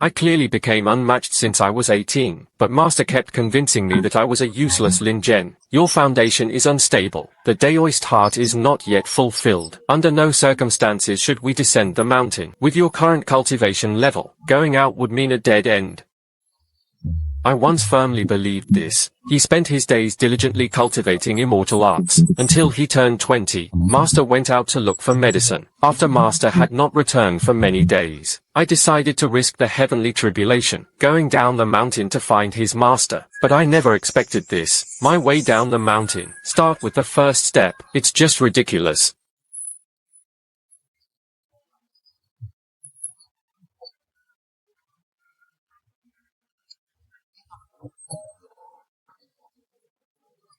I clearly became unmatched since I was 18, but Master kept convincing me that I was a useless Lin Zhen. Your foundation is unstable. The Daoist heart is not yet fulfilled. Under no circumstances should we descend the mountain. With your current cultivation level, going out would mean a dead end. I once firmly believed this. He spent his days diligently cultivating immortal arts. Until he turned 20, Master went out to look for medicine. After Master had not returned for many days, I decided to risk the heavenly tribulation, going down the mountain to find his master. But I never expected this. My way down the mountain. Start with the first step. It's just ridiculous.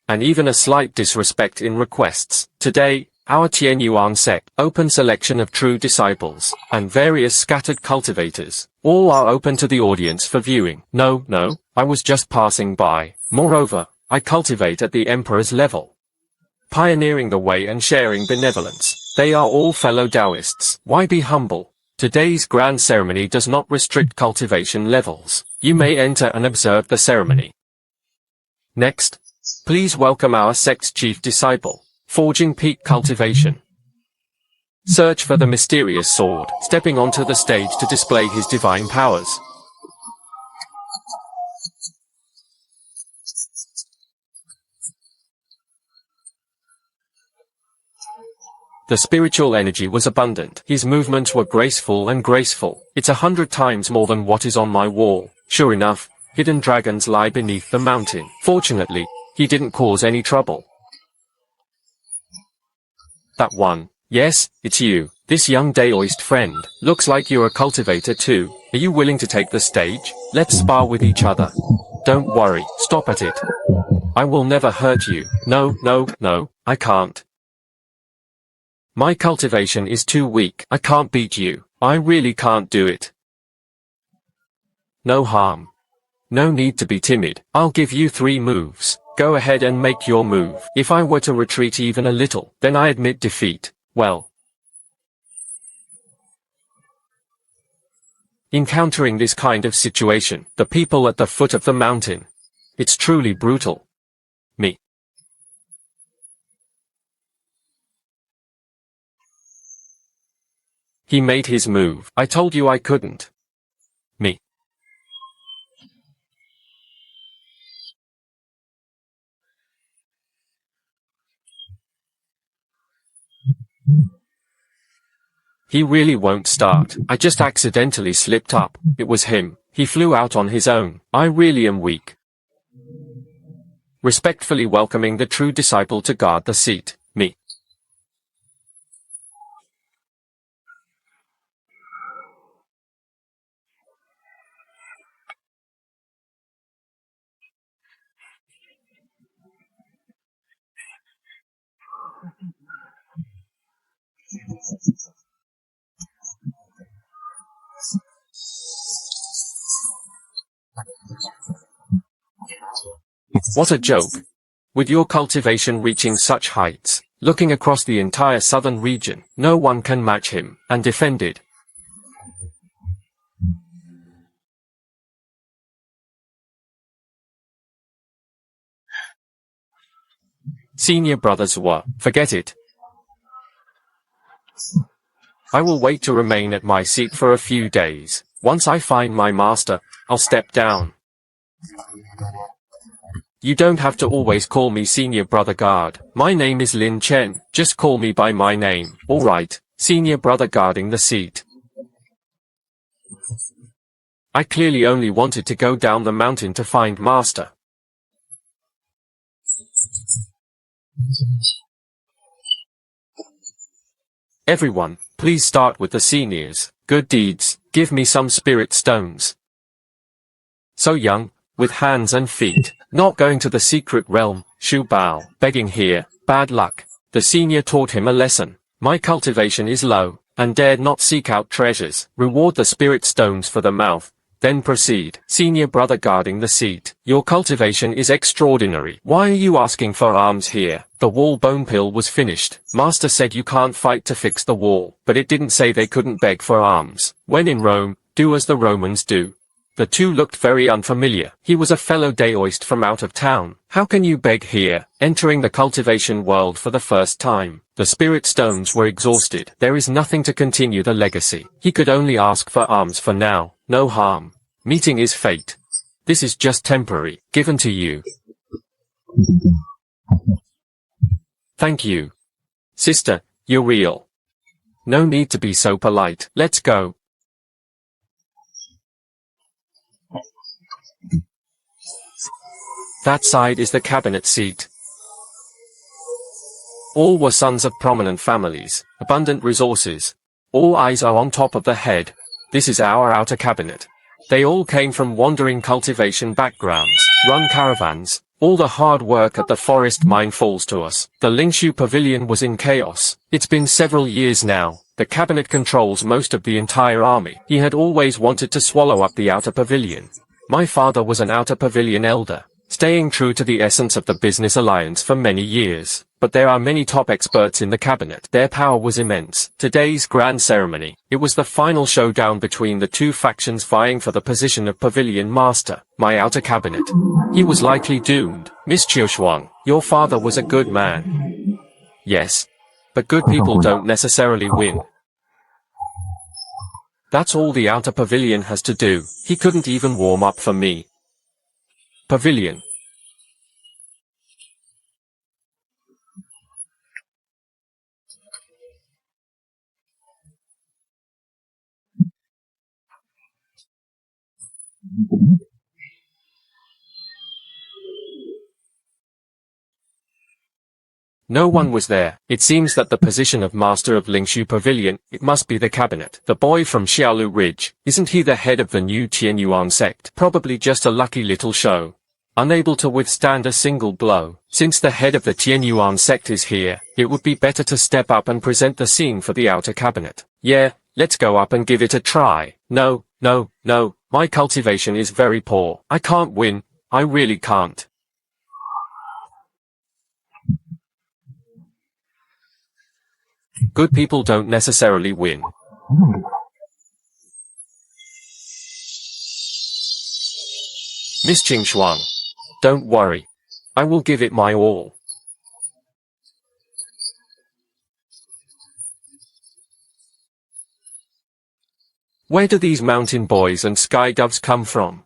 And even a slight disrespect in requests. Today, our Tianyuan sect, open selection of true disciples, and various scattered cultivators, all are open to the audience for viewing. No, I was just passing by. Moreover, I cultivate at the Emperor's level, pioneering the way and sharing benevolence. They are all fellow Taoists. Why be humble? Today's grand ceremony does not restrict cultivation levels. You may enter and observe the ceremony. Next, please welcome our sect's chief disciple, forging peak cultivation. Search for the mysterious sword, stepping onto the stage to display his divine powers. The spiritual energy was abundant. His movements were graceful and graceful. It's 100 times more than what is on my wall. Sure enough, hidden dragons lie beneath the mountain. Fortunately, he didn't cause any trouble. That one. Yes, it's you. This young Daoist friend. Looks like you're a cultivator too. Are you willing to take the stage? Let's spar with each other. Don't worry, stop at it. I will never hurt you. No, I can't. My cultivation is too weak. I can't beat you. I really can't do it. No harm. No need to be timid. I'll give you 3 moves. Go ahead and make your move. If I were to retreat even a little, then I admit defeat. Well, encountering this kind of situation, the people at the foot of the mountain, it's truly brutal. Me. He made his move. I told you I couldn't. Me. He really won't start. I just accidentally slipped up. It was him. He flew out on his own. I really am weak. Respectfully welcoming the true disciple to guard the seat. Me. What a joke. With your cultivation reaching such heights, looking across the entire southern region, no one can match him, and defended. Senior brothers were, forget it. I will wait to remain at my seat for a few days. Once I find my master, I'll step down. You don't have to always call me Senior Brother Guard. My name is Lin Chen. Just call me by my name. Alright, Senior Brother guarding the seat. I clearly only wanted to go down the mountain to find Master. Everyone, please start with the seniors. Good deeds, give me some spirit stones. So young, with hands and feet, not going to the secret realm, Shu Bao, begging here, bad luck. The senior taught him a lesson. My cultivation is low, and dared not seek out treasures. Reward the spirit stones for the mouth, then proceed. Senior brother guarding the seat. Your cultivation is extraordinary. Why are you asking for arms here? The wall bone pill was finished. Master said you can't fight to fix the wall, but it didn't say they couldn't beg for arms. When in Rome, Do as the Romans do. The two looked very unfamiliar. He was a fellow Daoist from out of town. How can you beg here, entering the cultivation world for the first time? The spirit stones were exhausted. There is nothing to continue the legacy. He could only ask for alms for now. No harm. Meeting is fate. This is just temporary, given to you. Thank you. Sister, you're real. No need to be so polite. Let's go. That side is the cabinet seat. All were sons of prominent families, abundant resources. All eyes are on top of the head. This is our outer cabinet. They all came from wandering cultivation backgrounds, run caravans. All the hard work at the forest mine falls to us. The Lingshu Pavilion was in chaos. It's been several years now. The cabinet controls most of the entire army. He had always wanted to swallow up the outer pavilion. My father was an outer pavilion elder, staying true to the essence of the business alliance for many years. But there are many top experts in the cabinet. Their power was immense. Today's grand ceremony, it was the final showdown between the two factions vying for the position of pavilion master, my outer cabinet. He was likely doomed. Miss Qiushuang, your father was a good man. Yes. But good people don't necessarily win. That's all the outer pavilion has to do. He couldn't even warm up for me. Pavilion. No one was there. It seems that the position of master of Lingshu Pavilion, it must be the cabinet. The boy from Xiaolu Ridge, isn't he the head of the new Tianyuan sect? Probably just a lucky little show. Unable to withstand a single blow. Since the head of the Tianyuan sect is here, it would be better to step up and present the scene for the outer cabinet. Yeah, let's go up and give it a try. No, my cultivation is very poor. I can't win. I really can't. Good people don't necessarily win. Miss Qingshuang, don't worry. I will give it my all. Where do these mountain boys and sky doves come from?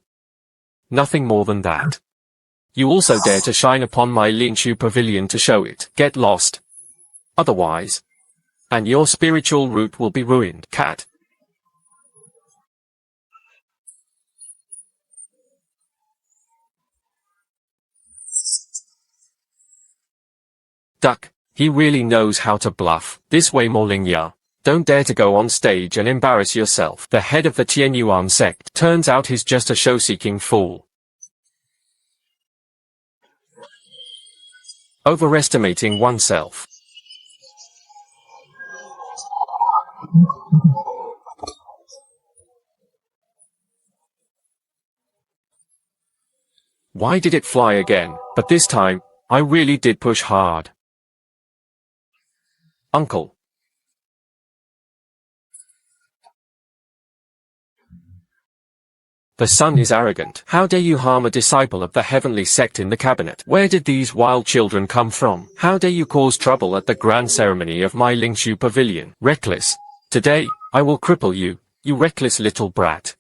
Nothing more than that. You also dare to shine upon my Lingshu Pavilion to show it. Get lost. Otherwise. And your spiritual route will be ruined, cat. Duck, he really knows how to bluff. This way, Molingya. Don't dare to go on stage and embarrass yourself. The head of the Tianyuan sect. Turns out he's just a show-seeking fool. Overestimating oneself. Why did it fly again? But this time, I really did push hard. Uncle. The son is arrogant. How dare you harm a disciple of the heavenly sect in the cabinet? Where did these wild children come from? How dare you cause trouble at the grand ceremony of my Lingshu Pavilion? Reckless. Today, I will cripple you, you reckless little brat.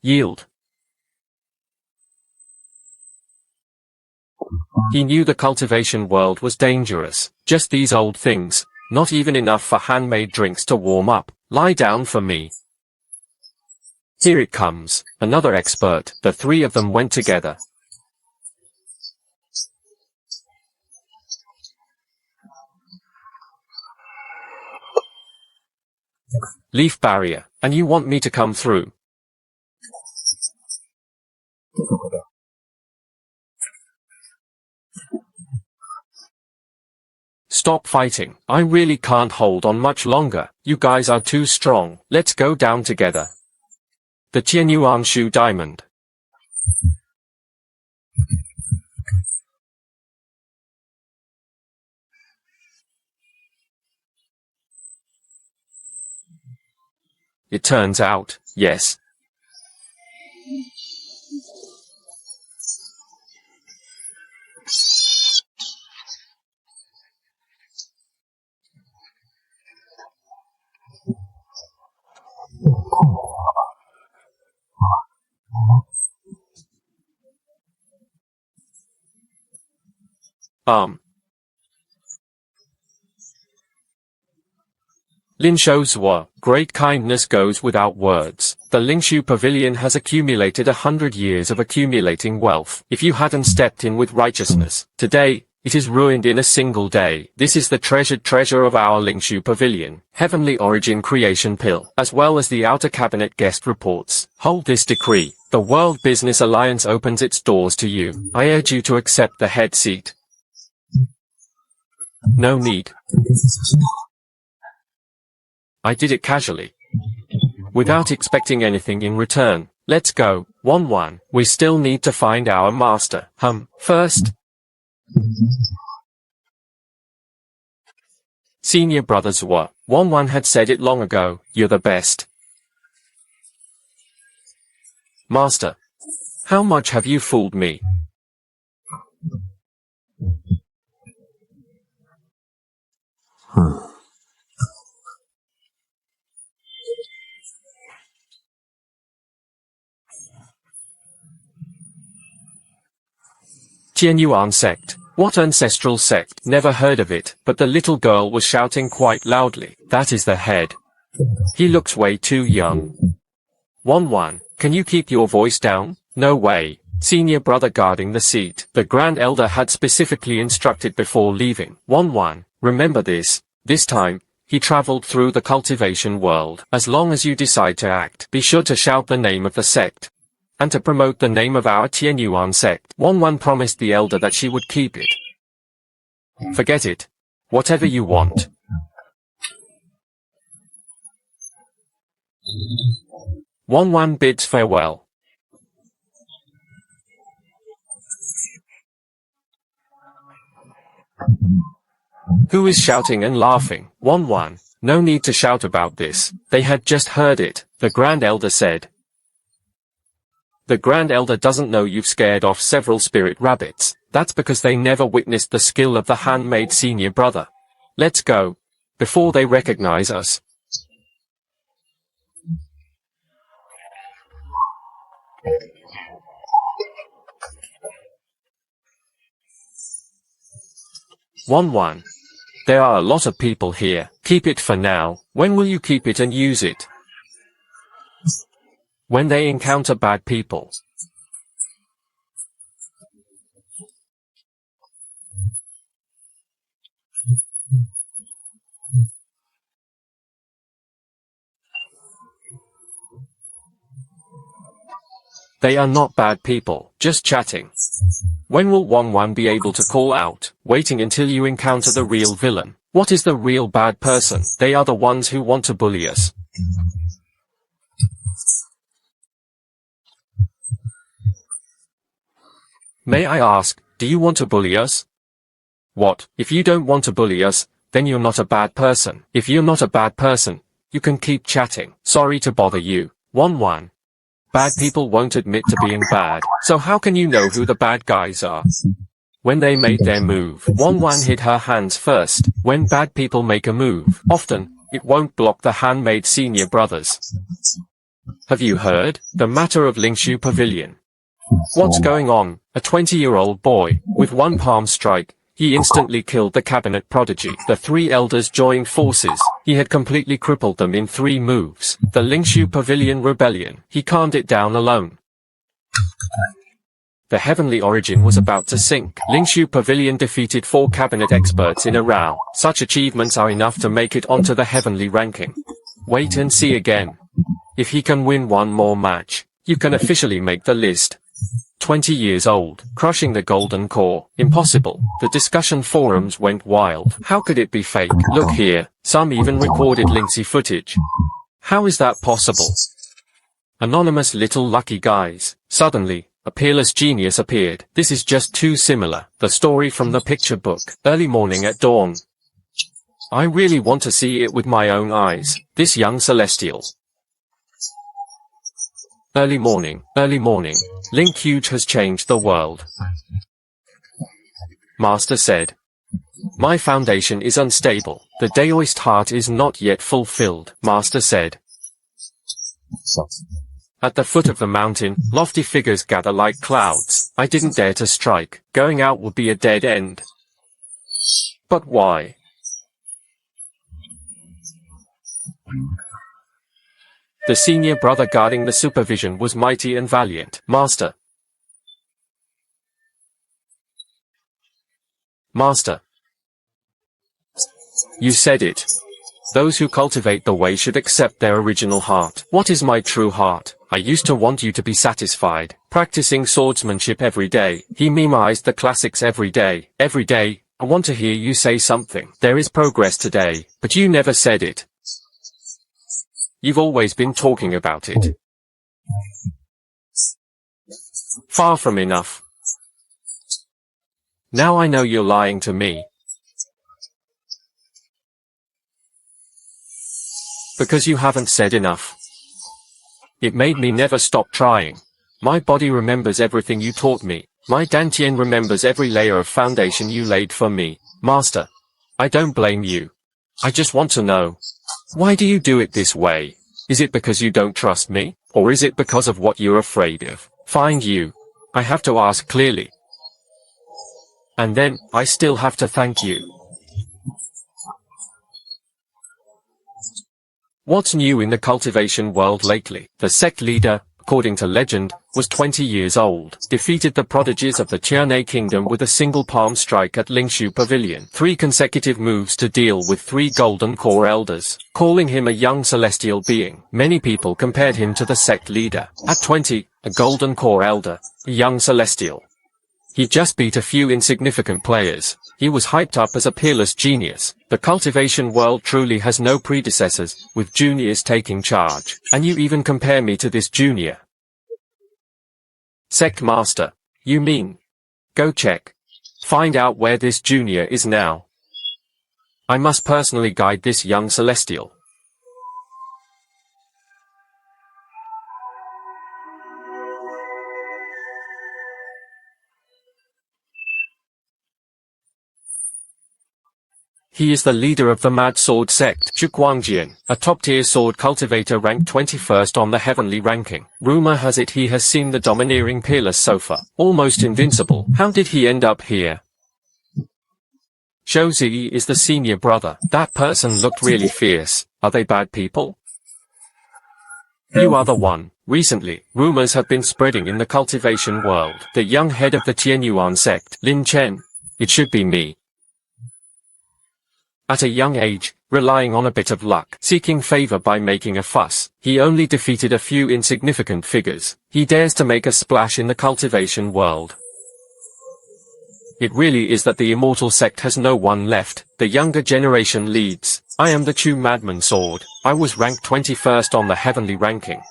Yield. He knew the cultivation world was dangerous. Just these old things, not even enough for handmade drinks to warm up. Lie down for me. Here it comes, another expert. The three of them went together. Leaf barrier, and you want me to come through? Stop fighting. I really can't hold on much longer. You guys are too strong. Let's go down together. The Tianyuan Shu Diamond. It turns out, yes. Linshu Zhuo, great kindness goes without words. The Lingshu Pavilion has accumulated 100 years of accumulating wealth. If you hadn't stepped in with righteousness, today, it is ruined in a single day. This is the treasured treasure of our Lingshu Pavilion, Heavenly Origin Creation Pill, as well as the Outer Cabinet guest reports. Hold this decree. The World Business Alliance opens its doors to you. I urge you to accept the head seat. No need. I did it casually, without expecting anything in return. Let's go. 1-1. We still need to find our master. First. Senior brothers were. 1-1 had said it long ago. You're the best. Master. How much have you fooled me? Tianyuan sect. What ancestral sect? Never heard of it, but the little girl was shouting quite loudly. That is the head. He looks way too young. 1-1. Can you keep your voice down? No way. Senior brother guarding the seat. The Grand Elder had specifically instructed before leaving. 1-1. Remember this. This time, he traveled through the cultivation world. As long as you decide to act, be sure to shout the name of the sect. And to promote the name of our Tianyuan sect. 1-1 promised the elder that she would keep it. Forget it. Whatever you want. 1-1 bids farewell. Who is shouting and laughing? 1-1. No need to shout about this. They had just heard it, the Grand Elder said. The Grand Elder doesn't know you've scared off several spirit rabbits. That's because they never witnessed the skill of the handmade senior brother. Let's go, before they recognize us. One. There are a lot of people here. Keep it for now. When will you keep it and use it? When they encounter bad people. They are not bad people, just chatting. When will 1-1 be able to call out? Waiting until you encounter the real villain. What is the real bad person? They are the ones who want to bully us. May I ask, do you want to bully us? What? If you don't want to bully us, then you're not a bad person. If you're not a bad person, you can keep chatting. Sorry to bother you. 1-1. Bad people won't admit to being bad, so how can you know who the bad guys are? When they made their move, 1-1 hid her hands first. When bad people make a move, often, it won't block the handmade senior brothers. Have you heard? The matter of Lingshu Pavilion. What's going on? A 20-year-old boy, with one palm strike, he instantly killed the cabinet prodigy. The three elders joined forces. He had completely crippled them in 3 moves. The Lingshu Pavilion rebellion. He calmed it down alone. The heavenly origin was about to sink. Lingshu Pavilion defeated 4 cabinet experts in a row. Such achievements are enough to make it onto the heavenly ranking. Wait and see again. If he can win one more match, you can officially make the list. 20 years old, crushing the golden core. Impossible. The discussion forums went wild. How could it be fake? Look here. Some even recorded Linksy footage. How is that possible? Anonymous little lucky guys. Suddenly, a peerless genius appeared. This is just too similar. The story from the picture book. Early morning at dawn. I really want to see it with my own eyes. This young celestial. Early morning, early morning. Link Huge has changed the world. Master said. My foundation is unstable. The Daoist heart is not yet fulfilled, Master said. At the foot of the mountain, lofty figures gather like clouds. I didn't dare to strike. Going out would be a dead end. But why? The senior brother guarding the supervision was mighty and valiant. Master. Master. You said it. Those who cultivate the way should accept their original heart. What is my true heart? I used to want you to be satisfied, practicing swordsmanship every day. He memoized the classics every day. Every day, I want to hear you say something. There is progress today, but you never said it. You've always been talking about it. Far from enough. Now I know you're lying to me. Because you haven't said enough. It made me never stop trying. My body remembers everything you taught me. My Dantian remembers every layer of foundation you laid for me. Master, I don't blame you. I just want to know. Why do you do it this way? Is it because you don't trust me? Or is it because of what you're afraid of? Find you. I have to ask clearly. And then, I still have to thank you. What's new in the cultivation world lately? The sect leader, according to legend, was 20 years old, defeated the prodigies of the Qian'e kingdom with a single palm strike at Lingshu Pavilion. 3 consecutive moves to deal with 3 golden core elders, calling him a young celestial being. Many people compared him to the sect leader. At 20, a golden core elder, a young celestial. He just beat a few insignificant players. He was hyped up as a peerless genius. The cultivation world truly has no predecessors, with juniors taking charge. And you even compare me to this junior. Sect Master. You mean? Go check. Find out where this junior is now. I must personally guide this young celestial. He is the leader of the Mad Sword sect, Zhu Guangjian, a top-tier sword cultivator ranked 21st on the heavenly ranking. Rumor has it he has seen the domineering peerless Sofa, almost invincible. How did he end up here? Zhou Ziyi is the senior brother. That person looked really fierce. Are they bad people? You are the one. Recently, rumors have been spreading in the cultivation world. The young head of the Tianyuan sect, Lin Chen. It should be me. At a young age, relying on a bit of luck, seeking favor by making a fuss, he only defeated a few insignificant figures. He dares to make a splash in the cultivation world. It really is that the immortal sect has no one left. The younger generation leads. I am the Chu Madman Sword. I was ranked 21st on the heavenly ranking.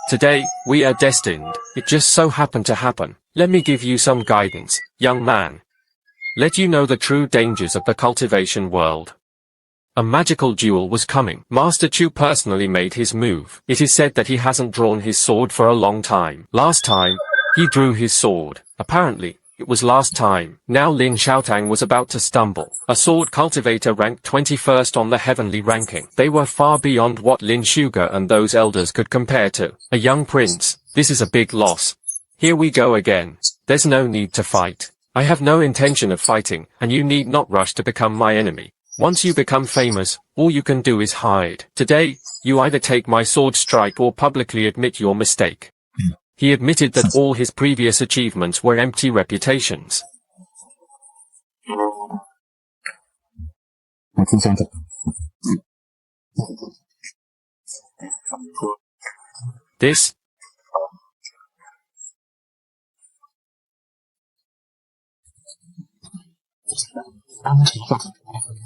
Today, we are destined. It just so happened to happen. Let me give you some guidance, young man. Let you know the true dangers of the cultivation world. A magical duel was coming. Master Chu personally made his move. It is said that he hasn't drawn his sword for a long time. Last time, he drew his sword. Apparently, it was last time. Now Lin Xiaotang was about to stumble. A sword cultivator ranked 21st on the heavenly ranking. They were far beyond what Lin Shuge and those elders could compare to. A young prince. This is a big loss. Here we go again. There's no need to fight. I have no intention of fighting, and you need not rush to become my enemy. Once you become famous, all you can do is hide. Today, you either take my sword strike or publicly admit your mistake. He admitted that all his previous achievements were empty reputations. This?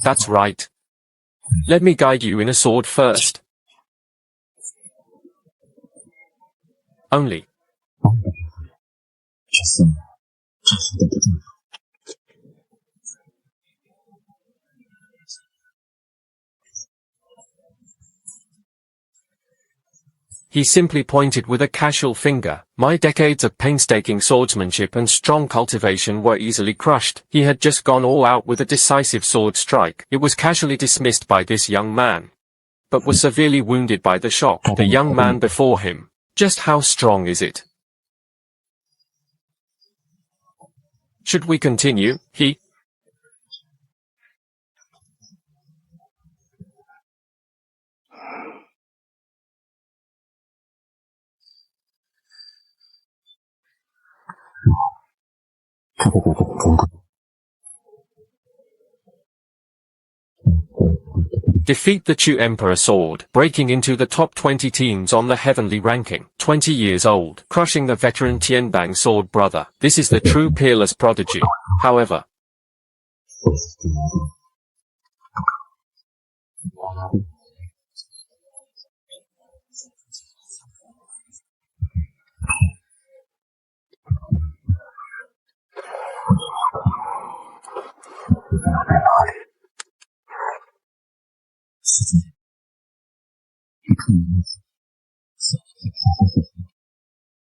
That's right. Let me guide you in a sword first. Only. He simply pointed with a casual finger. My decades of painstaking swordsmanship and strong cultivation were easily crushed. He had just gone all out with a decisive sword strike. It was casually dismissed by this young man, but was severely wounded by the shock. The young man before him. Just how strong is it? Should we continue? Defeat the Chu Emperor Sword, breaking into the top 20 teams on the heavenly ranking. 20 years old, crushing the veteran Tianbang Sword brother. This is the true peerless prodigy. However,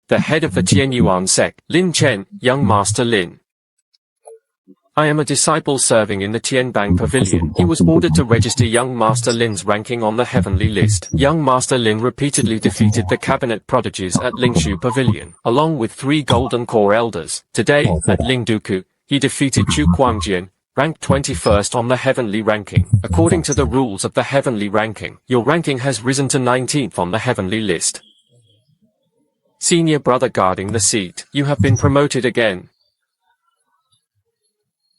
the head of the Tianyuan sect, Lin Chen, young Master Lin. I am a disciple serving in the Tianbang Pavilion. He was ordered to register young Master Lin's ranking on the heavenly list. Young Master Lin repeatedly defeated the cabinet prodigies at Lingshu Pavilion, along with 3 Golden Core Elders. Today, at Lingduku, he defeated Chu Guangjian, ranked 21st on the heavenly ranking. According to the rules of the heavenly ranking, your ranking has risen to 19th on the heavenly list. Senior brother guarding the seat, you have been promoted again.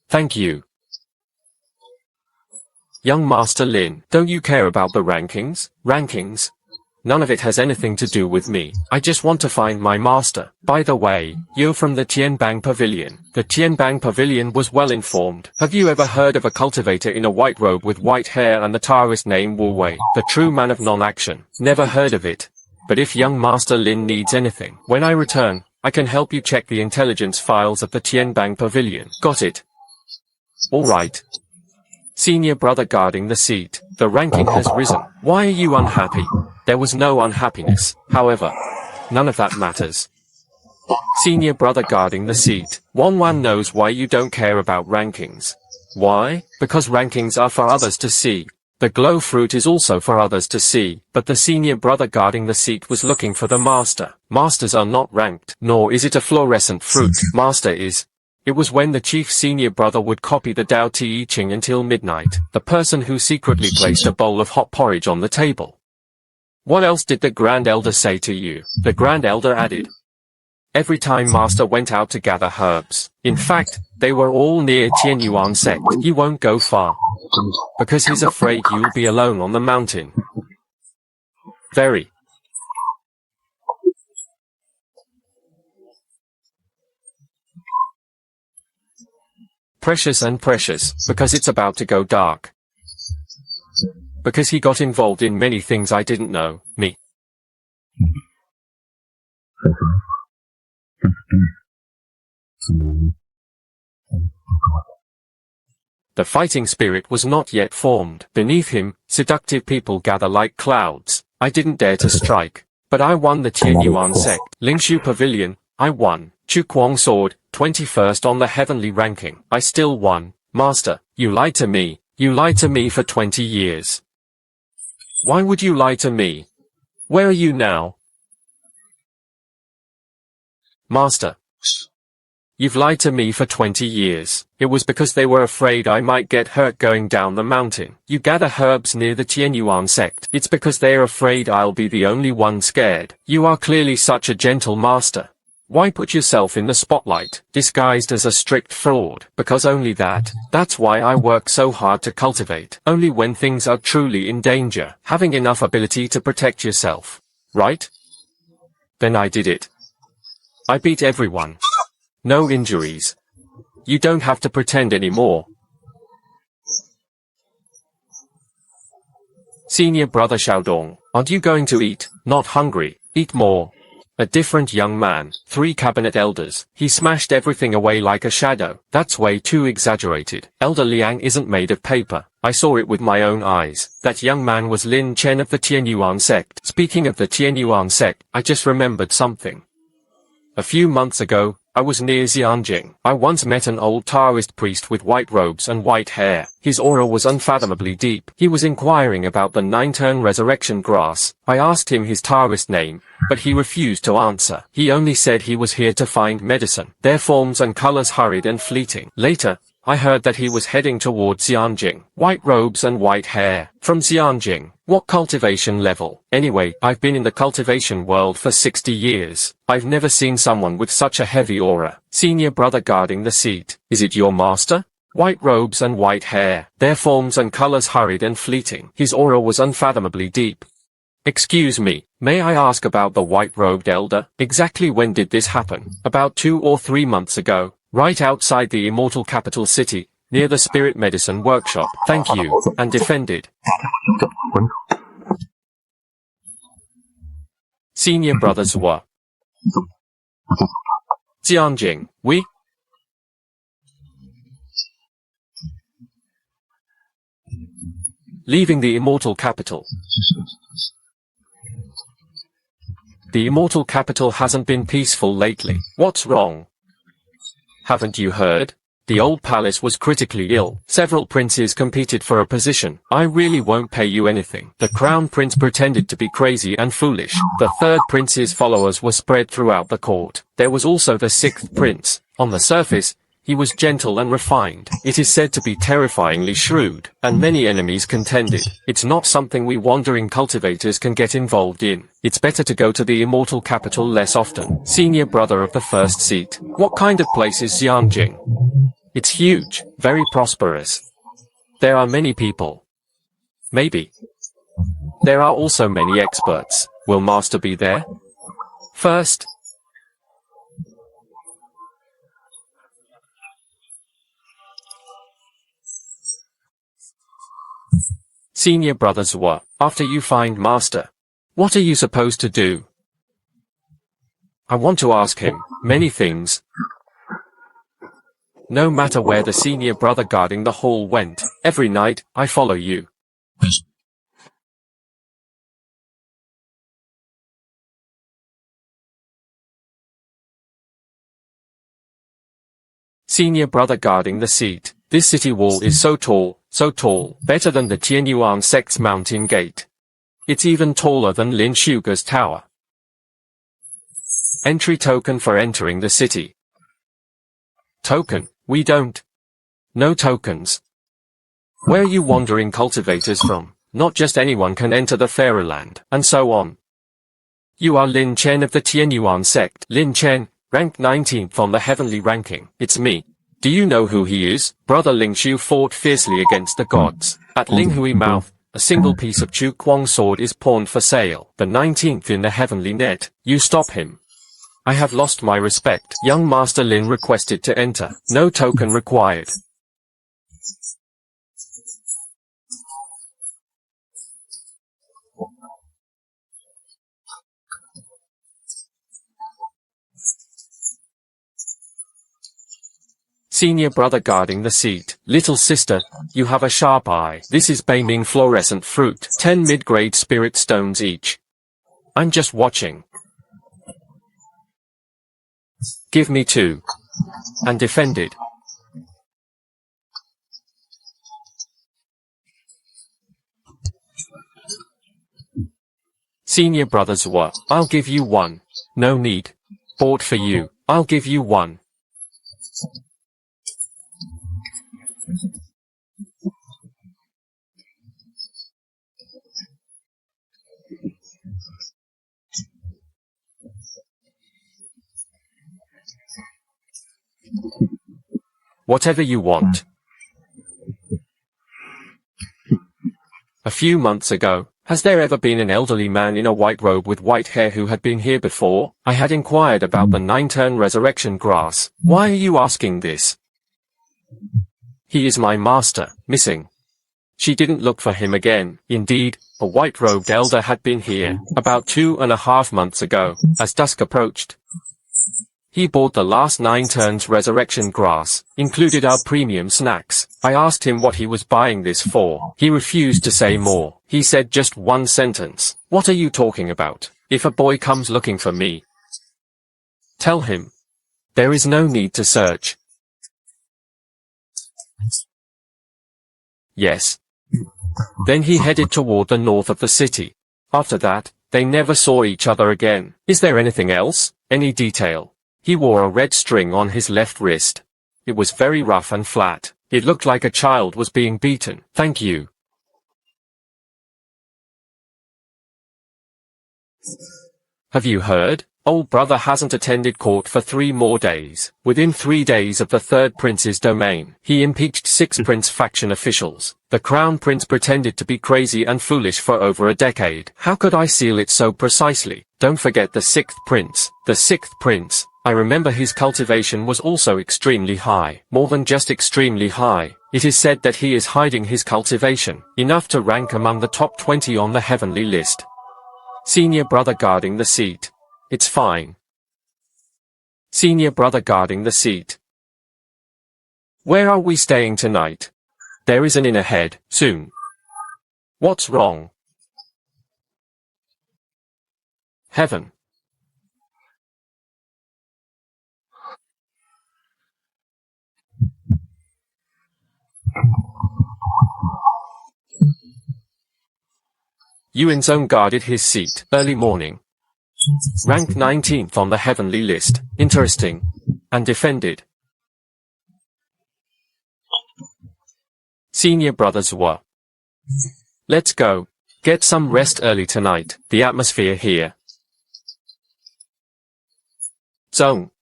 Thank you. Young Master Lin, don't you care about the rankings? Rankings? None of it has anything to do with me. I just want to find my master. By the way, you're from the Tianbang Pavilion. The Tianbang Pavilion was well informed. Have you ever heard of a cultivator in a white robe with white hair and the Taoist name Wu Wei, the true man of non-action? Never heard of it. But if young Master Lin needs anything, when I return, I can help you check the intelligence files of the Tianbang Pavilion. Got it? All right. Senior brother guarding the seat. The ranking has risen. Why are you unhappy? There was no unhappiness. However, none of that matters. Senior brother guarding the seat. Wan knows why you don't care about rankings. Why? Because rankings are for others to see. The glow fruit is also for others to see, but the senior brother guarding the seat was looking for the master. Masters are not ranked, nor is it a fluorescent fruit. Master is. It was when the chief senior brother would copy the Tao Te Ching until midnight, the person who secretly placed a bowl of hot porridge on the table. What else did the Grand Elder say to you? The Grand Elder added. Every time Master went out to gather herbs. In fact, they were all near Tianyuan sect. He won't go far, because he's afraid you'll be alone on the mountain. Very. Precious and precious, because it's about to go dark. Because he got involved in many things I didn't know, me. The fighting spirit was not yet formed. Beneath him, seductive people gather like clouds. I didn't dare to strike, but I won the Tianyuan sect. Lingshu Pavilion, I won. Chu Kuang Sword, 21st on the heavenly ranking. I still won. Master, you lied to me. You lied to me for 20 years. Why would you lie to me? Where are you now? Master. You've lied to me for 20 years. It was because they were afraid I might get hurt going down the mountain. You gather herbs near the Tianyuan sect. It's because they're afraid I'll be the only one scared. You are clearly such a gentle master. Why put yourself in the spotlight, disguised as a strict fraud? Because only that's why I work so hard to cultivate. Only when things are truly in danger, having enough ability to protect yourself. Right? Then I did it. I beat everyone. No injuries. You don't have to pretend anymore. Senior brother Xiaodong, aren't you going to eat? Not hungry. Eat more. A different young man, 3 cabinet elders. He smashed everything away like a shadow. That's way too exaggerated. Elder Liang isn't made of paper. I saw it with my own eyes. That young man was Lin Chen of the Tianyuan sect. Speaking of the Tianyuan sect, I just remembered something. A few months ago, I was near Xianjing. I once met an old Taoist priest with white robes and white hair. His aura was unfathomably deep. He was inquiring about the 9-turn resurrection grass. I asked him his Taoist name, but he refused to answer. He only said he was here to find medicine. Their forms and colors hurried and fleeting. Later, I heard that he was heading toward Xianjing. White robes and white hair. From Xianjing. What cultivation level? Anyway, I've been in the cultivation world for 60 years. I've never seen someone with such a heavy aura. Senior brother guarding the seat. Is it your master? White robes and white hair. Their forms and colors hurried and fleeting. His aura was unfathomably deep. Excuse me, may I ask about the white-robed elder? Exactly when did this happen? About 2 or 3 months ago. Right outside the immortal capital city, near the spirit medicine workshop. Thank you, and defended. Senior brothers were Xianjing, we? Leaving the immortal capital. The immortal capital hasn't been peaceful lately. What's wrong? Haven't you heard? The old palace was critically ill. Several princes competed for a position. I really won't pay you anything. The crown prince pretended to be crazy and foolish. The 3rd prince's followers were spread throughout the court. There was also the 6th prince. On the surface, he was gentle and refined. It is said to be terrifyingly shrewd, and many enemies contended. It's not something we wandering cultivators can get involved in. It's better to go to the immortal capital less often. Senior brother of the first seat. What kind of place is Xianjing? It's huge, very prosperous. There are many people. Maybe. There are also many experts. Will Master be there? First. Senior brothers were. After you find Master, what are you supposed to do? I want to ask him many things. No matter where the senior brother guarding the hall went, every night, I follow you. Senior brother guarding the seat. This city wall is so tall, better than the Tianyuan sect's mountain gate. It's even taller than Lin Shuge's tower. Entry token for entering the city. Token? We don't. No tokens. Where are you wandering cultivators from? Not just anyone can enter the Fairyland, and so on. You are Lin Chen of the Tianyuan sect. Lin Chen, ranked 19th on the heavenly ranking. It's me. Do you know who he is? Brother Ling Shu fought fiercely against the gods. At Ling Hui mouth, a single piece of Chu Kuang sword is pawned for sale. The 19th in the heavenly net. You stop him. I have lost my respect. Young Master Lin requested to enter. No token required. Senior brother guarding the seat. Little sister, you have a sharp eye. This is Beiming fluorescent fruit. 10 mid-grade spirit stones each. I'm just watching. Give me 2. And defended. Senior brothers were. I'll give you 1. No need. Bought for you. I'll give you 1. Whatever you want. A few months ago, has there ever been an elderly man in a white robe with white hair who had been here before? I had inquired about the 9-turn resurrection grass. Why are you asking this? He is my master, missing. She didn't look for him again. Indeed, a white-robed elder had been here, about 2.5 months ago, as dusk approached. He bought the last 9 turns resurrection grass, included our premium snacks. I asked him what he was buying this for. He refused to say more. He said just one sentence. What are you talking about? If a boy comes looking for me, tell him. There is no need to search. Yes. Then he headed toward the north of the city. After that, they never saw each other again. Is there anything else? Any detail? He wore a red string on his left wrist. It was very rough and flat. It looked like a child was being beaten. Thank you. Have you heard? Old brother hasn't attended court for 3 more days. Within 3 days of the third prince's domain, he impeached 6 prince faction officials. The crown prince pretended to be crazy and foolish for over a decade. How could I seal it so precisely? Don't forget the 6th prince. The 6th prince. I remember his cultivation was also extremely high. More than just extremely high. It is said that he is hiding his cultivation, enough to rank among the top 20 on the heavenly list. Senior brother guarding the seat. It's fine. Senior brother guarding the seat. Where are we staying tonight? There is an inn ahead, soon. What's wrong? Heaven. Yuan's own guarded his seat. Early morning. Ranked 19th on the heavenly list. Interesting. And defended. Senior brothers were. Let's go. Get some rest early tonight. The atmosphere here. Zone.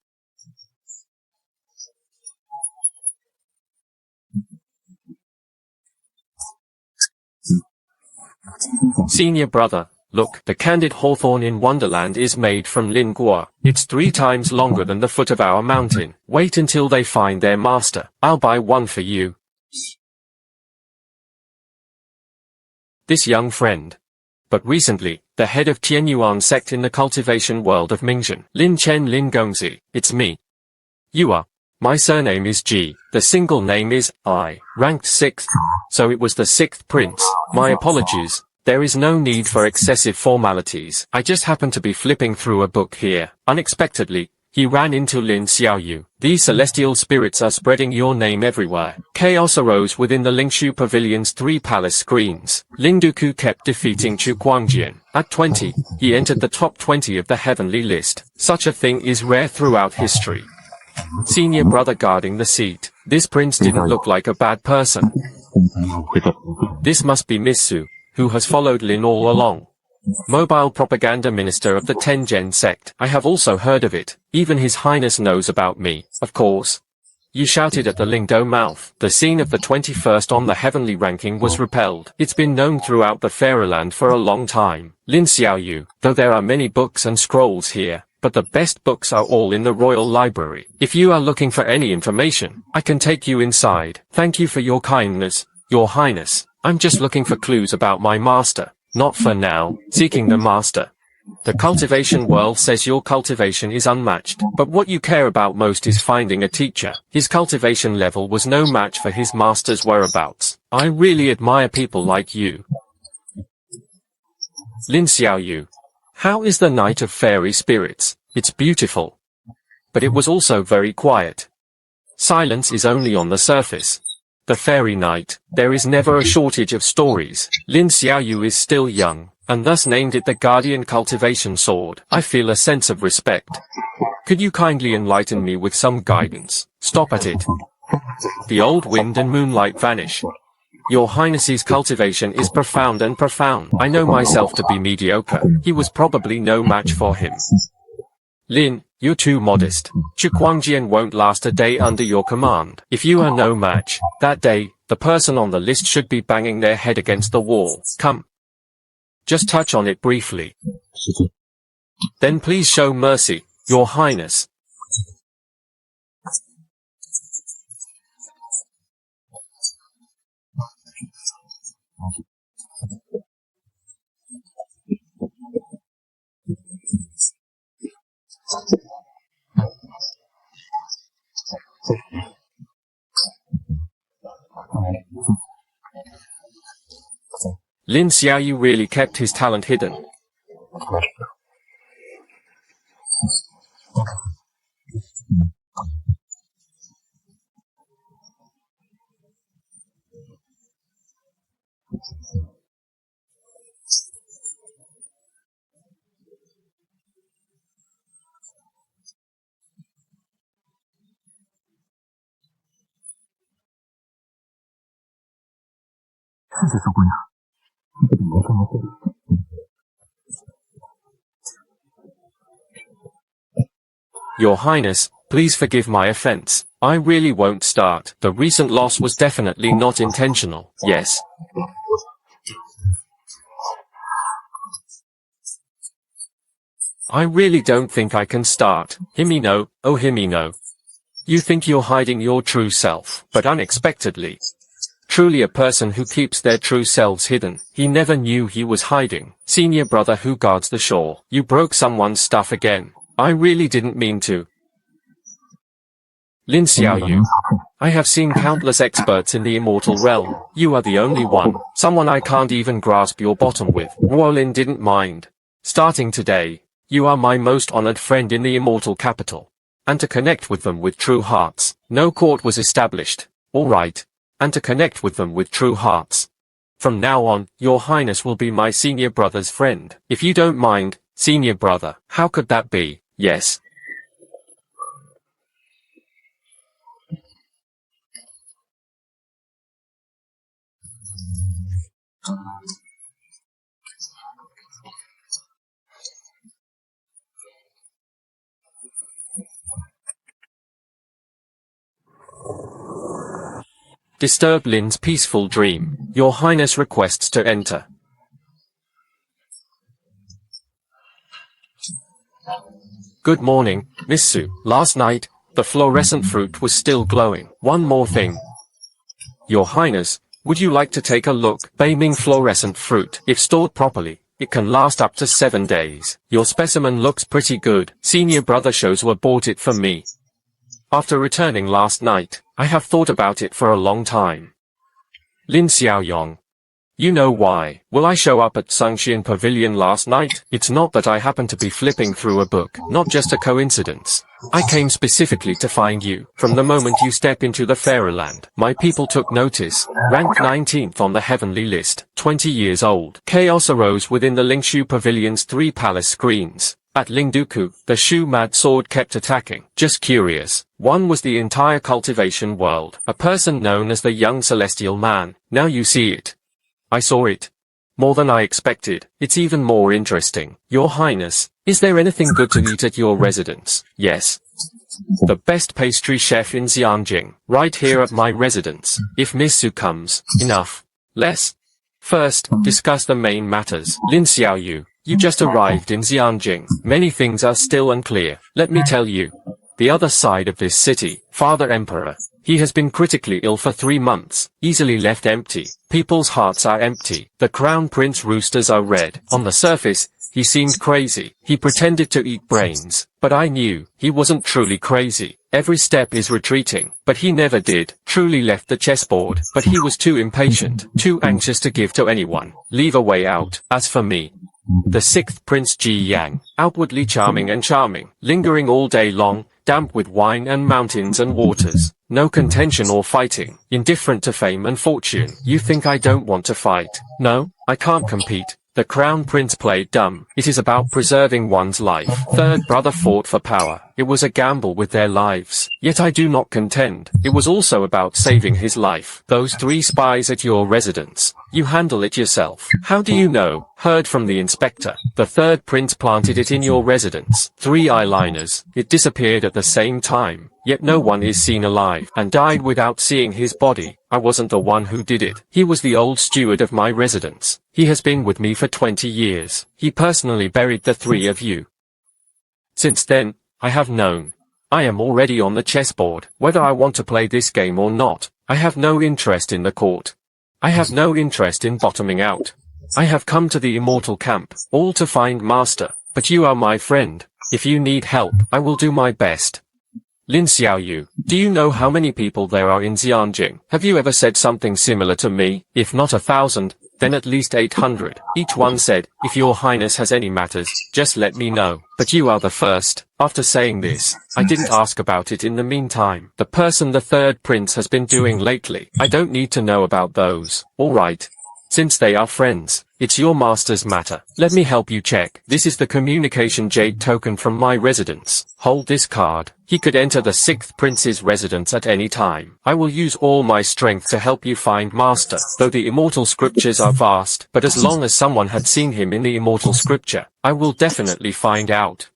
Senior brother, look, the candied hawthorn in Wonderland is made from lingua. It's 3 times longer than the foot of our mountain. Wait until they find their master. I'll buy one for you. This young friend. But recently, the head of Tianyuan sect in the cultivation world of Mingzhen. Lin Chen Lin Gongzi. It's me. You are. My surname is Ji. The single name is I. Ranked 6th. So it was the 6th prince. My apologies. There is no need for excessive formalities. I just happened to be flipping through a book here. Unexpectedly, he ran into Lin Xiaoyu. These celestial spirits are spreading your name everywhere. Chaos arose within the Lingshu Pavilion's 3 palace screens. Lin Duku kept defeating Chu Guangjian. At 20, he entered the top 20 of the heavenly list. Such a thing is rare throughout history. Senior brother guarding the seat. This prince didn't look like a bad person. This must be Miss Su, who has followed Lin all along. Mobile propaganda minister of the Tengen sect. I have also heard of it. Even His Highness knows about me, of course. You shouted at the Lingdo mouth. The scene of the 21st on the heavenly ranking was repelled. It's been known throughout the Fairyland for a long time. Lin Xiaoyu, though there are many books and scrolls here, but the best books are all in the royal library. If you are looking for any information, I can take you inside. Thank you for your kindness, Your Highness. I'm just looking for clues about my master. Not for now. Seeking the master. The cultivation world says your cultivation is unmatched, but what you care about most is finding a teacher. His cultivation level was no match for his master's whereabouts. I really admire people like you. Lin Xiaoyu. How is the night of fairy spirits? It's beautiful. But it was also very quiet. Silence is only on the surface. The fairy night. There is never a shortage of stories. Lin Xiaoyu is still young, and thus named it the Guardian Cultivation Sword. I feel a sense of respect. Could you kindly enlighten me with some guidance? Stop at it. The old wind and moonlight vanish. Your Highness's cultivation is profound and profound. I know myself to be mediocre. He was probably no match for him. Lin, you're too modest. Chu Guangjian won't last a day under your command. If you are no match, that day, the person on the list should be banging their head against the wall. Come. Just touch on it briefly. Then please show mercy, Your Highness. Lin Xiaoyu really kept his talent hidden. Your Highness, please forgive my offense. I really won't start. The recent loss was definitely not intentional. Yes. I really don't think I can start. Himino, oh Himino. You think you're hiding your true self, but unexpectedly. Truly a person who keeps their true selves hidden. He never knew he was hiding. Senior brother who guards the shore. You broke someone's stuff again. I really didn't mean to. Lin Xiaoyu. I have seen countless experts in the immortal realm. You are the only one. Someone I can't even grasp your bottom with. Ruolin didn't mind. Starting today, you are my most honored friend in the immortal capital. And to connect with them with true hearts, no court was established. Alright. And to connect with them with true hearts. From now on, your Highness will be my senior brother's friend. If you don't mind, senior brother, how could that be? Yes. Disturb Lin's peaceful dream. Your Highness requests to enter. Good morning, Miss Su. Last night, the fluorescent fruit was still glowing. One more thing. Your Highness, would you like to take a look? Beaming fluorescent fruit. If stored properly, it can last up to 7 days. Your specimen looks pretty good. Senior brother shows were bought it for me. After returning last night, I have thought about it for a long time. Lin Xiaoyong. You know why. Will I show up at Sangxian Pavilion last night? It's not that I happened to be flipping through a book. Not just a coincidence. I came specifically to find you. From the moment you step into the Fairyland, my people took notice. Ranked 19th on the heavenly list. 20 years old. Chaos arose within the Lingshu Pavilion's 3 palace screens. At Lingduku, the Shu-mad sword kept attacking. Just curious. One was the entire cultivation world. A person known as the young celestial man. Now you see it. I saw it. More than I expected. It's even more interesting. Your Highness, is there anything good to eat at your residence? Yes. The best pastry chef in Xianjing. Right here at my residence. If Miss Su comes, enough. Less. First, discuss the main matters. Lin Xiaoyu, you just arrived in Xianjing. Many things are still unclear. Let me tell you. The other side of this city, Father Emperor. He has been critically ill for 3 months, easily left empty. People's hearts are empty. The Crown Prince roosters are red. On the surface, he seemed crazy. He pretended to eat brains. But I knew, he wasn't truly crazy. Every step is retreating. But he never did. Truly left the chessboard. But he was too impatient, too anxious to give to anyone. Leave a way out. As for me, the 6th Prince Ji Yang, outwardly charming and charming, lingering all day long, damp with wine and mountains and waters. No contention or fighting, indifferent to fame and fortune. You think I don't want to fight? No, I can't compete. The Crown Prince played dumb. It is about preserving one's life. Third brother fought for power. It was a gamble with their lives. Yet I do not contend. It was also about saving his life. Those 3 spies at your residence. You handle it yourself. How do you know? Heard from the inspector. The 3rd prince planted it in your residence. 3 eyeliners. It disappeared at the same time. Yet no one is seen alive, and died without seeing his body. I wasn't the one who did it. He was the old steward of my residence. He has been with me for 20 years. He personally buried the 3 of you. Since then, I have known. I am already on the chessboard. Whether I want to play this game or not, I have no interest in the court. I have no interest in bottoming out. I have come to the immortal camp, all to find Master, but you are my friend. If you need help, I will do my best. Lin Xiaoyu, do you know how many people there are in Xianjing? Have you ever said something similar to me? If not 1,000, then at least 800. Each one said, if your highness has any matters, just let me know. But you are the first. After saying this, I didn't ask about it in the meantime. The person the third prince has been doing lately. I don't need to know about those. Alright. Since they are friends, it's your master's matter. Let me help you check. This is the communication jade token from my residence. Hold this card. He could enter the 6th prince's residence at any time. I will use all my strength to help you find master. Though the immortal scriptures are vast, but as long as someone had seen him in the immortal scripture, I will definitely find out.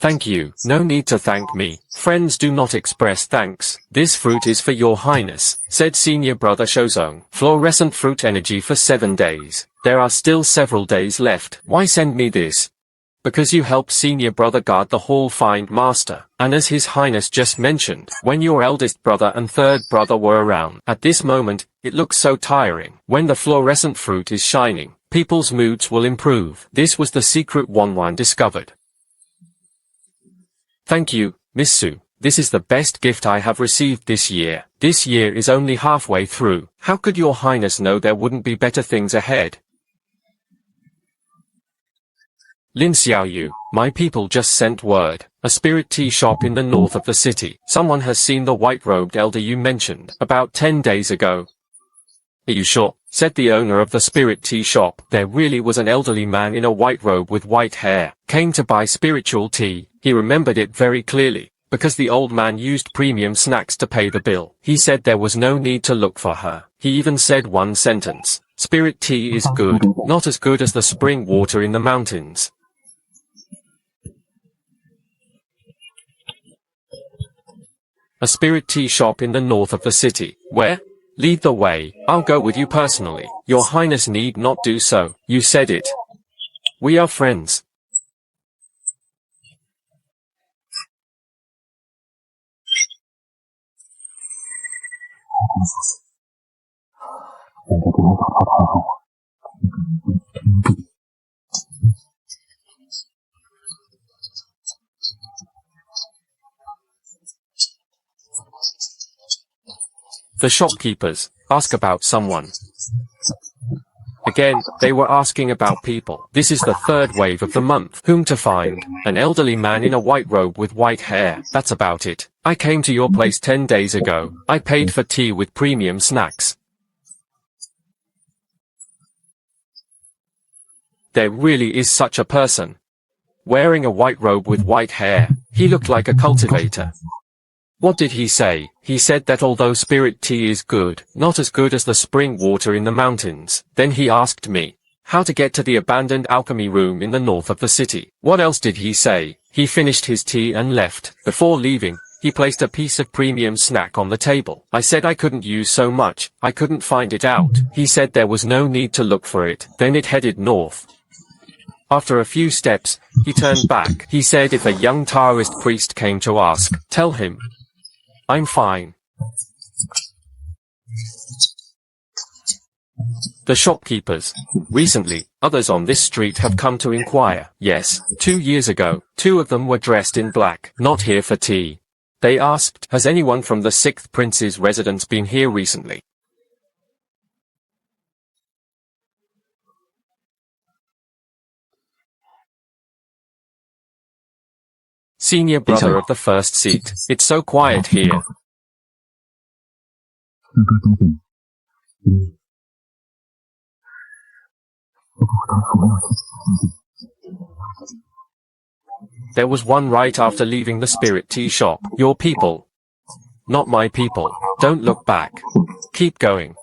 Thank you. No need to thank me. Friends do not express thanks. This fruit is for your highness, said senior brother Shozong. Fluorescent fruit energy for 7 days. There are still several days left. Why send me this? Because you helped senior brother guard the hall find master. And as his highness just mentioned, when your eldest brother and third brother were around, at this moment, it looks so tiring. When the fluorescent fruit is shining, people's moods will improve. This was the secret Wanwan discovered. Thank you, Miss Su. This is the best gift I have received this year. This year is only halfway through. How could your highness know there wouldn't be better things ahead? Lin Xiaoyu, my people just sent word. A spirit tea shop in the north of the city. Someone has seen the white-robed elder you mentioned about 10 days ago. Are you sure? Said the owner of the spirit tea shop. There really was an elderly man in a white robe with white hair. Came to buy spiritual tea. He remembered it very clearly, because the old man used premium snacks to pay the bill. He said there was no need to look for her. He even said one sentence. Spirit tea is good, not as good as the spring water in the mountains. A spirit tea shop in the north of the city. Where? Lead the way. I'll go with you personally. Your highness need not do so. You said it. We are friends. The shopkeepers ask about someone. Again, they were asking about people. This is the third wave of the month. Whom to find? An elderly man in a white robe with white hair. That's about it. I came to your place 10 days ago. I paid for tea with premium snacks. There really is such a person. Wearing a white robe with white hair. He looked like a cultivator. What did he say? He said that although spirit tea is good, not as good as the spring water in the mountains. Then he asked me how to get to the abandoned alchemy room in the north of the city. What else did he say? He finished his tea and left. Before leaving, he placed a piece of premium snack on the table. I said I couldn't use so much. I couldn't find it out. He said there was no need to look for it. Then it headed north. After a few steps, he turned back. He said if a young Taoist priest came to ask, tell him, I'm fine. The shopkeepers. Recently, others on this street have come to inquire. Yes, 2 years ago, 2 of them were dressed in black, not here for tea. They asked, has anyone from the 6th prince's residence been here recently? Senior brother of the first seat. It's so quiet here. There was one right after leaving the spirit tea shop. Your people. Not my people. Don't look back. Keep going.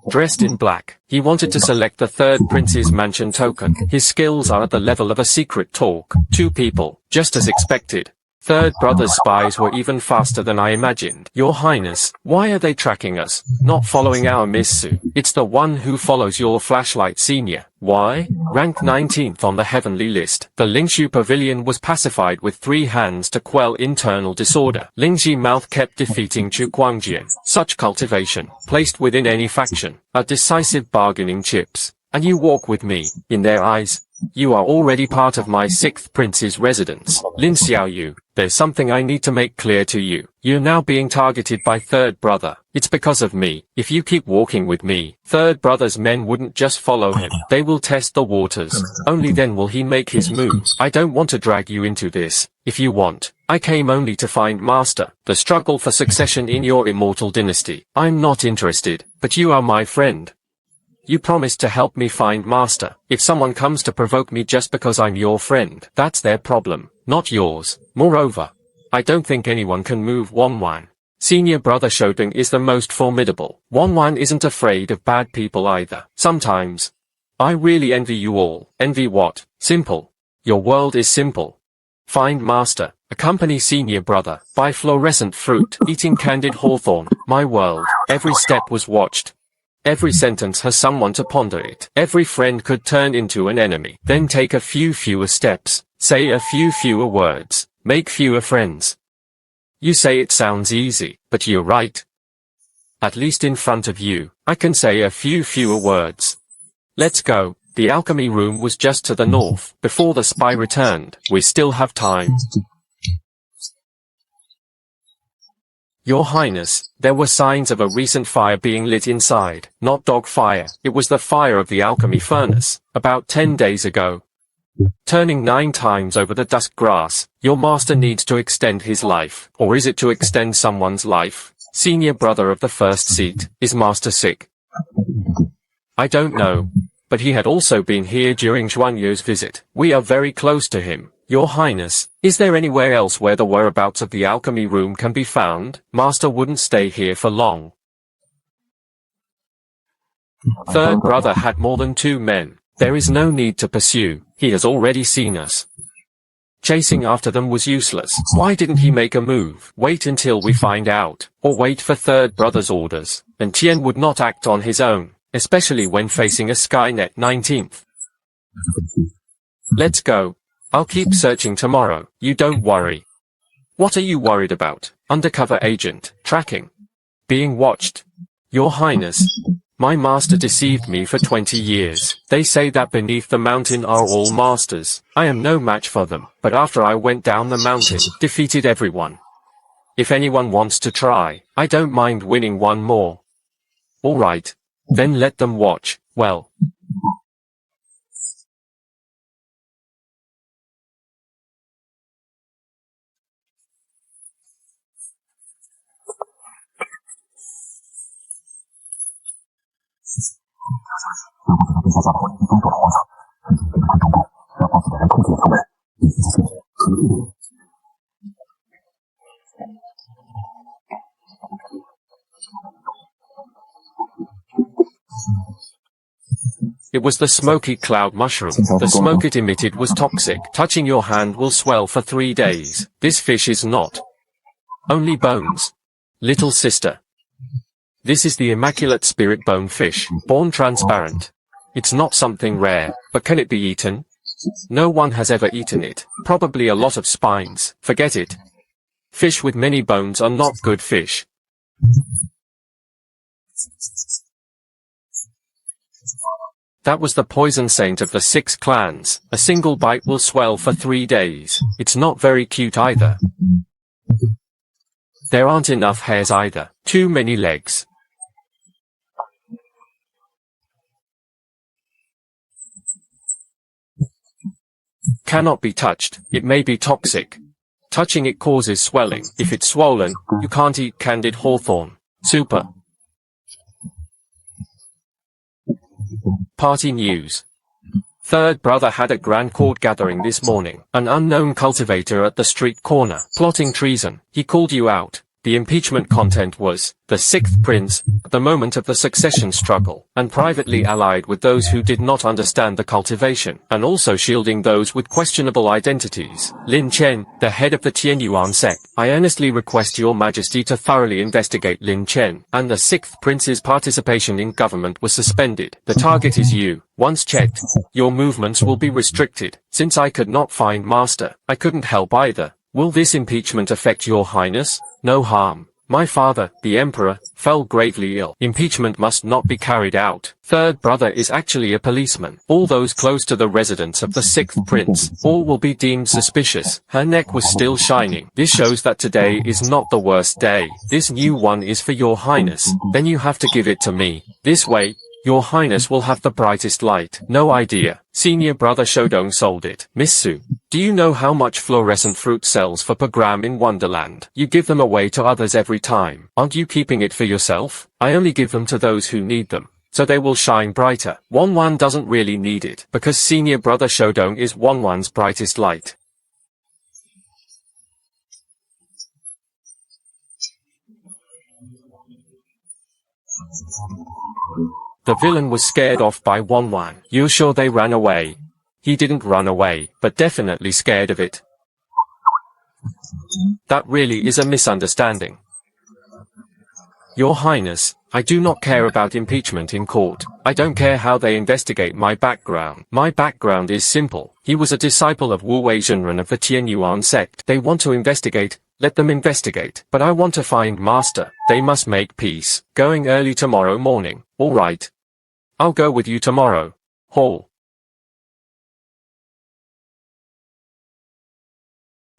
Dressed in black, he wanted to select the 3rd prince's mansion token. His skills are at the level of a secret talk. 2 people, just as expected. 3rd brother's spies were even faster than I imagined. Your highness, why are they tracking us? Not following our Miss Su. It's the one who follows your flashlight senior. Why? Ranked 19th on the heavenly list. The Lingshu pavilion was pacified with 3 hands to quell internal disorder. Lingji mouth kept defeating Chu Guangjian. Such cultivation, placed within any faction, are decisive bargaining chips. And you walk with me. In their eyes, You are already part of my 6th prince's residence. Lin Xiaoyu, there's something I need to make clear to you. You're now being targeted by third brother. It's because of me. If you keep walking with me, third brother's men wouldn't just follow him. They will test the waters. Only then will he make his move. I don't want to drag you into this. If you want, I came only to find Master. The struggle for succession in your immortal dynasty. I'm not interested, but you are my friend. You promised to help me find Master. If someone comes to provoke me just because I'm your friend, that's their problem, not yours. Moreover, I don't think anyone can move Wanwan. Senior brother Shouping is the most formidable. Wanwan isn't afraid of bad people either. Sometimes, I really envy you all. Envy what? Simple. Your world is simple. Find Master, accompany senior brother, buy fluorescent fruit, eating candied hawthorn. My world, every step was watched. Every sentence has someone to ponder it. Every friend could turn into an enemy. Then take a few fewer steps, say a few fewer words, make fewer friends. You say it sounds easy, but you're right. At least in front of you, I can say a few fewer words. Let's go. The alchemy room was just to the north. Before the spy returned, we still have time. Your Highness, there were signs of a recent fire being lit inside. Not dog fire, it was the fire of the alchemy furnace, about 10 days ago. Turning 9 times over the dusk grass, your master needs to extend his life. Or is it to extend someone's life? Senior brother of the first seat, is master sick? I don't know. But he had also been here during Xuanyu's visit. We are very close to him. Your Highness, is there anywhere else where the whereabouts of the alchemy room can be found? Master wouldn't stay here for long. Third brother had more than 2 men. There is no need to pursue. He has already seen us. Chasing after them was useless. Why didn't he make a move? Wait until we find out. Or wait for third brother's orders. And Tian would not act on his own, especially when facing a Skynet 19th. Let's go. I'll keep searching tomorrow. You don't worry. What are you worried about? Undercover agent, tracking, being watched. Your Highness, my master deceived me for 20 years. They say that beneath the mountain are all masters. I am no match for them. But after I went down the mountain, defeated everyone. If anyone wants to try, I don't mind winning one more. All right. Then let them watch. Well. It was the smoky cloud mushroom. The smoke it emitted was toxic. Touching your hand will swell for 3 days. This fish is not only bones. Little sister. This is the immaculate spirit bone fish, born transparent. It's not something rare, but can it be eaten? No one has ever eaten it. Probably a lot of spines. Forget it. Fish with many bones are not good fish. That was the poison saint of the 6 clans. A single bite will swell for 3 days. It's not very cute either. There aren't enough hairs either. Too many legs. Cannot be touched. It may be toxic. Touching it causes swelling. If it's swollen, you can't eat candied hawthorn. Super. Party news. Third brother had a grand court gathering this morning. An unknown cultivator at the street corner, plotting treason. He called you out. The impeachment content was, the 6th prince, at the moment of the succession struggle, and privately allied with those who did not understand the cultivation, and also shielding those with questionable identities. Lin Chen, the head of the Tianyuan sect, I earnestly request your majesty to thoroughly investigate Lin Chen, and the 6th prince's participation in government was suspended. The target is you. Once checked, your movements will be restricted. Since I could not find master, I couldn't help either. Will this impeachment affect your highness? No harm. My father, the emperor, fell gravely ill. Impeachment must not be carried out. Third brother is actually a policeman. All those close to the residence of the sixth prince, all will be deemed suspicious. Her neck was still shining. This shows that today is not the worst day. This new one is for your highness. Then you have to give it to me. This way, your highness will have the brightest light. No idea. Senior brother Shodong sold it. Miss Su, do you know how much fluorescent fruit sells for per gram in Wonderland? You give them away to others every time. Aren't you keeping it for yourself? I only give them to those who need them, so they will shine brighter. Wanwan doesn't really need it, because senior brother Shodong is Wanwan's brightest light. The villain was scared off by Wanwan. You're sure they ran away? He didn't run away, but definitely scared of it. That really is a misunderstanding. Your Highness, I do not care about impeachment in court. I don't care how they investigate my background. My background is simple. He was a disciple of Wu Weizhenren of the Tianyuan sect. They want to investigate. Let them investigate. But I want to find Master. They must make peace. Going early tomorrow morning. All right. I'll go with you tomorrow. Hall.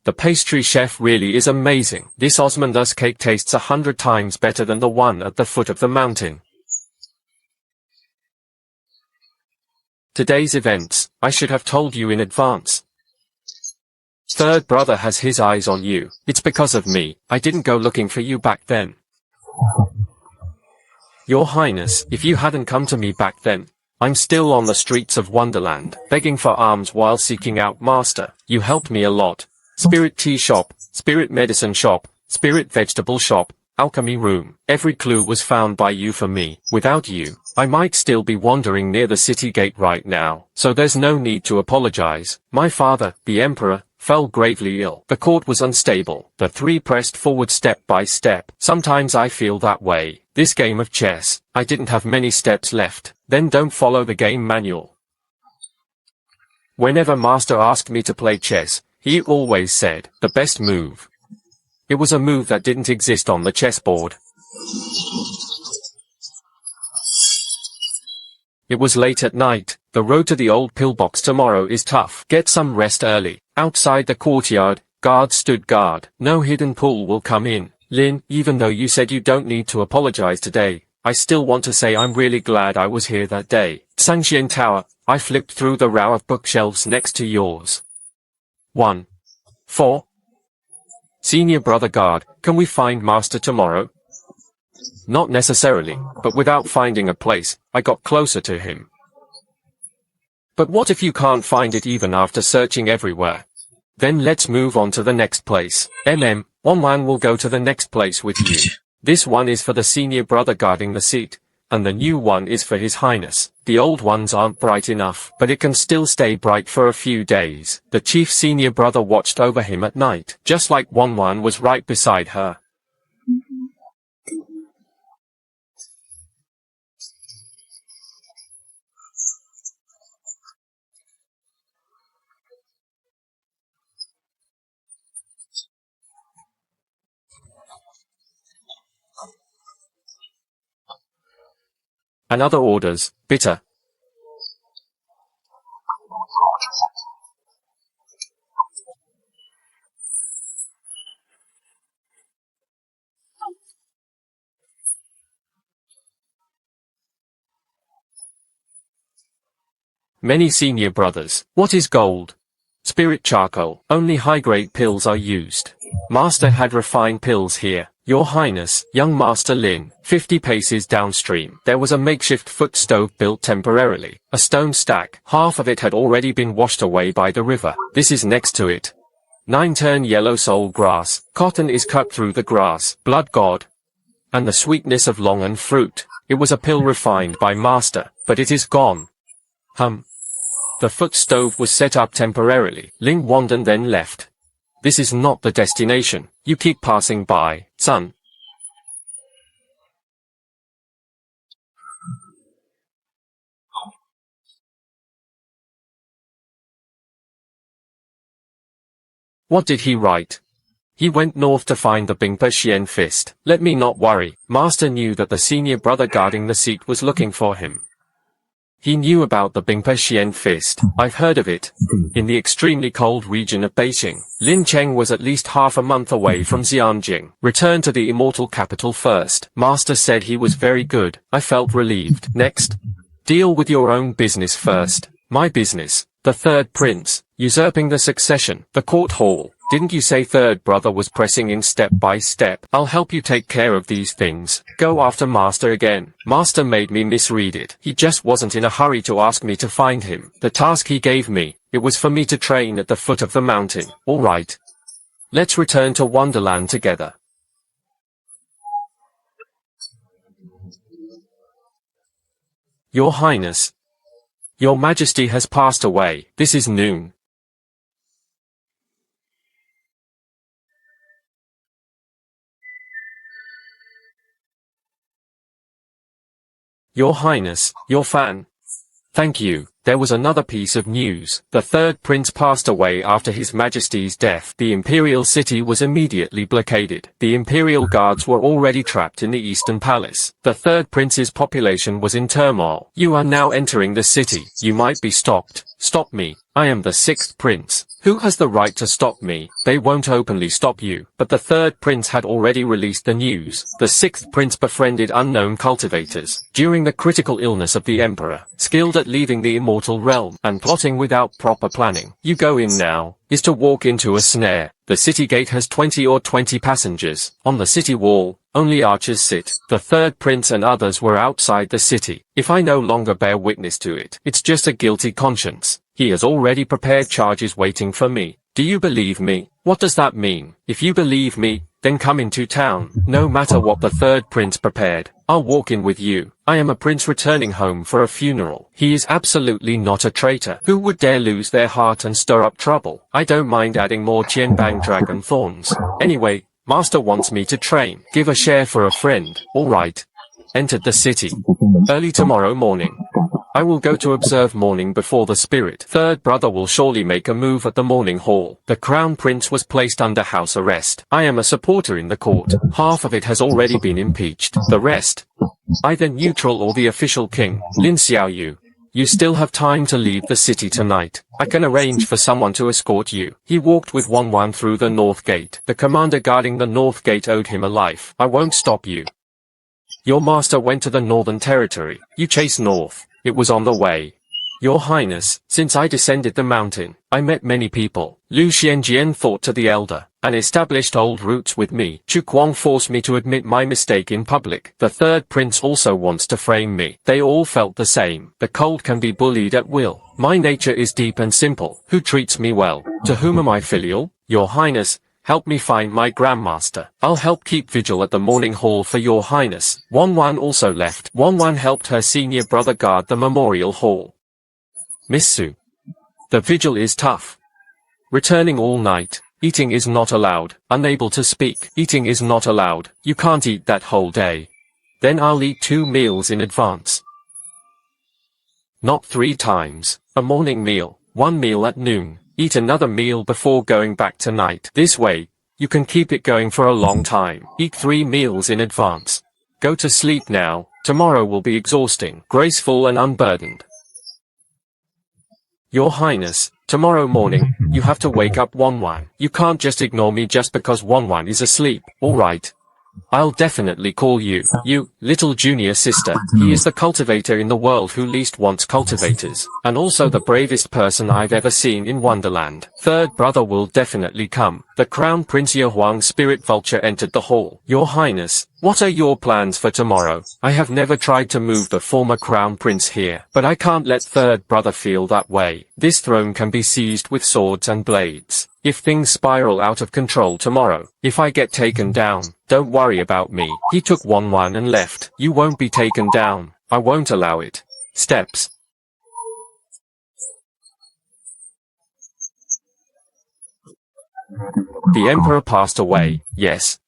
The pastry chef really is amazing. This Osmondus cake tastes 100 times better than the one at the foot of the mountain. Today's events, I should have told you in advance. Third brother has his eyes on you. It's because of me. I didn't go looking for you back then. Your Highness, if you hadn't come to me back then, I'm still on the streets of Wonderland, begging for alms while seeking out Master. You helped me a lot. Spirit tea shop, spirit medicine shop, spirit vegetable shop, alchemy room. Every clue was found by you for me. Without you, I might still be wandering near the city gate right now. So there's no need to apologize. My father, the emperor, fell gravely ill. The court was unstable. The three pressed forward step by step. Sometimes I feel that way. This game of chess, I didn't have many steps left. Then don't follow the game manual. Whenever Master asked me to play chess, he always said, the best move. It was a move that didn't exist on the chessboard. It was late at night. The road to the old pillbox tomorrow is tough. Get some rest early. Outside the courtyard, guards stood guard. No hidden pool will come in. Lin, even though you said you don't need to apologize today, I still want to say I'm really glad I was here that day. Sangxian Tower, I flipped through the row of bookshelves next to yours. 1. 4. Senior brother guard, can we find Master tomorrow? Not necessarily, but without finding a place, I got closer to him. But what if you can't find it even after searching everywhere? Then let's move on to the next place. One man will go to the next place with you. This one is for the senior brother guarding the seat, and the new one is for his highness. The old ones aren't bright enough, but it can still stay bright for a few days. The chief senior brother watched over him at night, just like one was right beside her. And other orders, bitter. Many senior brothers. What is gold? Spirit charcoal. Only high-grade pills are used. Master had refined pills here. Your Highness, young Master Lin, 50 paces downstream, there was a makeshift foot stove built temporarily. A stone stack, half of it had already been washed away by the river. This is next to it. 9 turn yellow soul grass. Cotton is cut through the grass. Blood god. And the sweetness of longan fruit. It was a pill refined by Master, but it is gone. The foot stove was set up temporarily. Ling Wanden then left. This is not the destination. You keep passing by, son. What did he write? He went north to find the Bingpa fist. Let me not worry. Master knew that the senior brother guarding the seat was looking for him. He knew about the Bingpa fist. I've heard of it. In the extremely cold region of Beijing, Lin Cheng was at least half a month away from Xianjing. Return to the immortal capital first. Master said he was very good. I felt relieved. Next, deal with your own business first. My business. The third prince, usurping the succession. The court hall. Didn't you say third brother was pressing in step by step? I'll help you take care of these things. Go after Master again. Master made me misread it. He just wasn't in a hurry to ask me to find him. The task he gave me, it was for me to train at the foot of the mountain. All right. Let's return to Wonderland together. Your Highness. Your Majesty has passed away. This is noon. Your Highness, your fan. Thank you. There was another piece of news. The third prince passed away after His Majesty's death. The imperial city was immediately blockaded. The imperial guards were already trapped in the eastern palace. The third prince's population was in turmoil. You are now entering the city. You might be stopped. Stop me. I am the sixth prince. Who has the right to stop me? They won't openly stop you. But the third prince had already released the news. The sixth prince befriended unknown cultivators during the critical illness of the emperor, skilled at leaving the immortal realm and plotting without proper planning. You go in now, is to walk into a snare. The city gate has 20 passengers. On the city wall, only archers sit. The third prince and others were outside the city. If I no longer bear witness to it, it's just a guilty conscience. He has already prepared charges waiting for me. Do you believe me? What does that mean? If you believe me, then come into town. No matter what the third prince prepared, I'll walk in with you. I am a prince returning home for a funeral. He is absolutely not a traitor. Who would dare lose their heart and stir up trouble? I don't mind adding more Qianbang dragon thorns. Anyway, Master wants me to train. Give a share for a friend. All right. Entered the city. Early tomorrow morning. I will go to observe mourning before the spirit. Third brother will surely make a move at the mourning hall. The crown prince was placed under house arrest. I am a supporter in the court. Half of it has already been impeached. The rest, either neutral or the official king. Lin Xiaoyu, you still have time to leave the city tonight. I can arrange for someone to escort you. He walked with Wan through the north gate. The commander guarding the north gate owed him a life. I won't stop you. Your master went to the northern territory. You chase north. It was on the way. Your Highness, since I descended the mountain, I met many people. Lu Xianjian thought to the elder, and established old roots with me. Chu Kuang forced me to admit my mistake in public. The third prince also wants to frame me. They all felt the same. The cold can be bullied at will. My nature is deep and simple. Who treats me well? To whom am I filial? Your Highness, help me find my grandmaster. I'll help keep vigil at the mourning hall for your highness. Wan also left. Wan helped her senior brother guard the memorial hall. Miss Su. The vigil is tough. Returning all night. Eating is not allowed. Unable to speak. Eating is not allowed. You can't eat that whole day. Then I'll eat 2 meals in advance. Not 3 times. A morning meal. 1 meal at noon. Eat another meal before going back tonight. This way, you can keep it going for a long time. Eat 3 meals in advance. Go to sleep now. Tomorrow will be exhausting, graceful and unburdened. Your Highness, tomorrow morning, you have to wake up Wan. You can't just ignore me just because Wan is asleep. All right. I'll definitely call you. You, little junior sister. He is the cultivator in the world who least wants cultivators, and also the bravest person I've ever seen in Wonderland. Third brother will definitely come. The Crown Prince Yehuang Spirit Vulture entered the hall. Your Highness, what are your plans for tomorrow? I have never tried to move the former Crown Prince here, but I can't let third brother feel that way. This throne can be seized with swords and blades. If things spiral out of control tomorrow, if I get taken down, don't worry about me. He took Wan and left. You won't be taken down. I won't allow it. Steps. The emperor passed away, yes.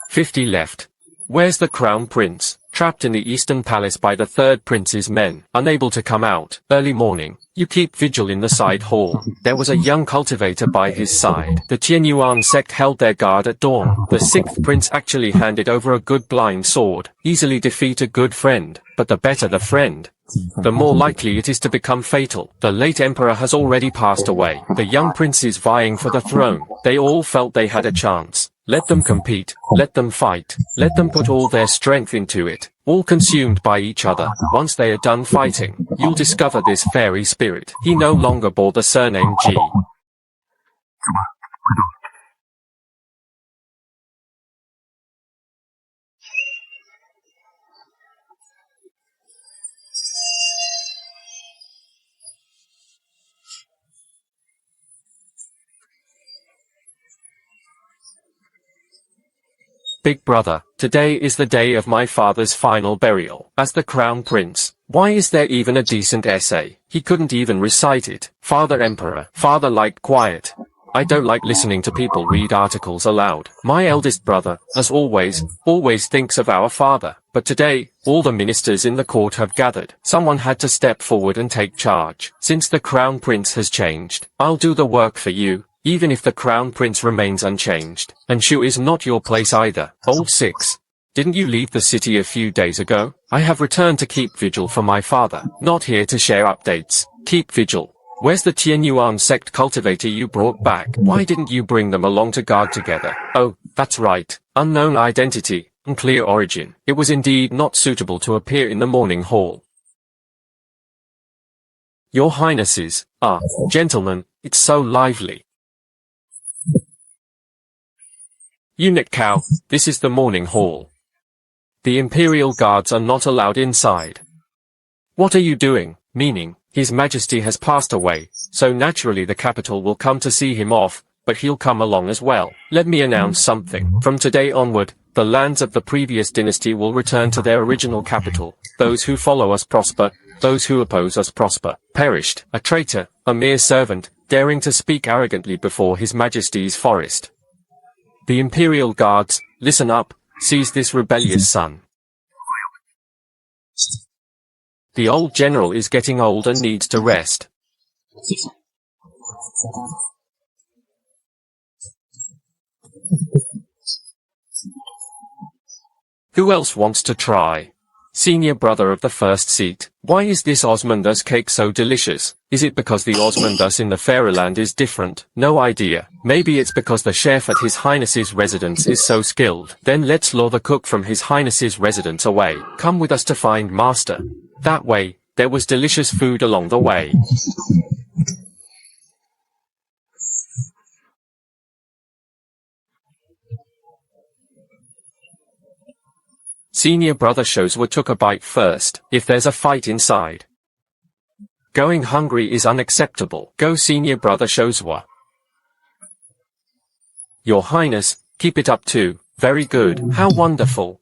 50 left. Where's the crown prince? trapped in the eastern palace by the third prince's men, unable to come out. Early morning, you keep vigil in the side hall. There was a young cultivator by his side. The Tianyuan sect held their guard at dawn. The sixth prince actually handed over a good blind sword. Easily defeat a good friend, but the better the friend, the more likely it is to become fatal. The late emperor has already passed away. The young princes vying for the throne, they all felt they had a chance. Let them compete, let them fight, let them put all their strength into it, all consumed by each other. Once they are done fighting, you'll discover this fairy spirit. He no longer bore the surname Ji. Big brother, today is the day of my father's final burial. As the crown prince, why is there even a decent essay? He couldn't even recite it. Father Emperor, father liked quiet. I don't like listening to people read articles aloud. My eldest brother, as always thinks of our father. But today, all the ministers in the court have gathered. Someone had to step forward and take charge. Since the crown prince has changed, I'll do the work for you. Even if the crown prince remains unchanged. And Shu is not your place either. Old Six. Didn't you leave the city a few days ago? I have returned to keep vigil for my father. Not here to share updates. Keep vigil. Where's the Tianyuan sect cultivator you brought back? Why didn't you bring them along to guard together? Oh, that's right. Unknown identity, unclear origin. It was indeed not suitable to appear in the morning hall. Your Highnesses, gentlemen, it's so lively. Eunuch Cow, this is the morning hall. The Imperial Guards are not allowed inside. What are you doing? Meaning, His Majesty has passed away, so naturally the capital will come to see him off, but he'll come along as well. Let me announce something. From today onward, the lands of the previous dynasty will return to their original capital. Those who follow us prosper, those who oppose us prosper. Perished, a traitor, a mere servant, daring to speak arrogantly before His Majesty's forest. The Imperial Guards, listen up, seize this rebellious son. The old general is getting old and needs to rest. Who else wants to try? Senior brother of the first seat. Why is this Osmundus cake so delicious? Is it because the Osmundus in the Fairyland is different? No idea. Maybe it's because the chef at His Highness's residence is so skilled. Then let's lure the cook from His Highness's residence away. Come with us to find master. That way, there was delicious food along the way. Senior brother Shoswa took a bite first. If there's a fight inside, going hungry is unacceptable. Go senior brother Shoswa. Your Highness, keep it up too. Very good. How wonderful.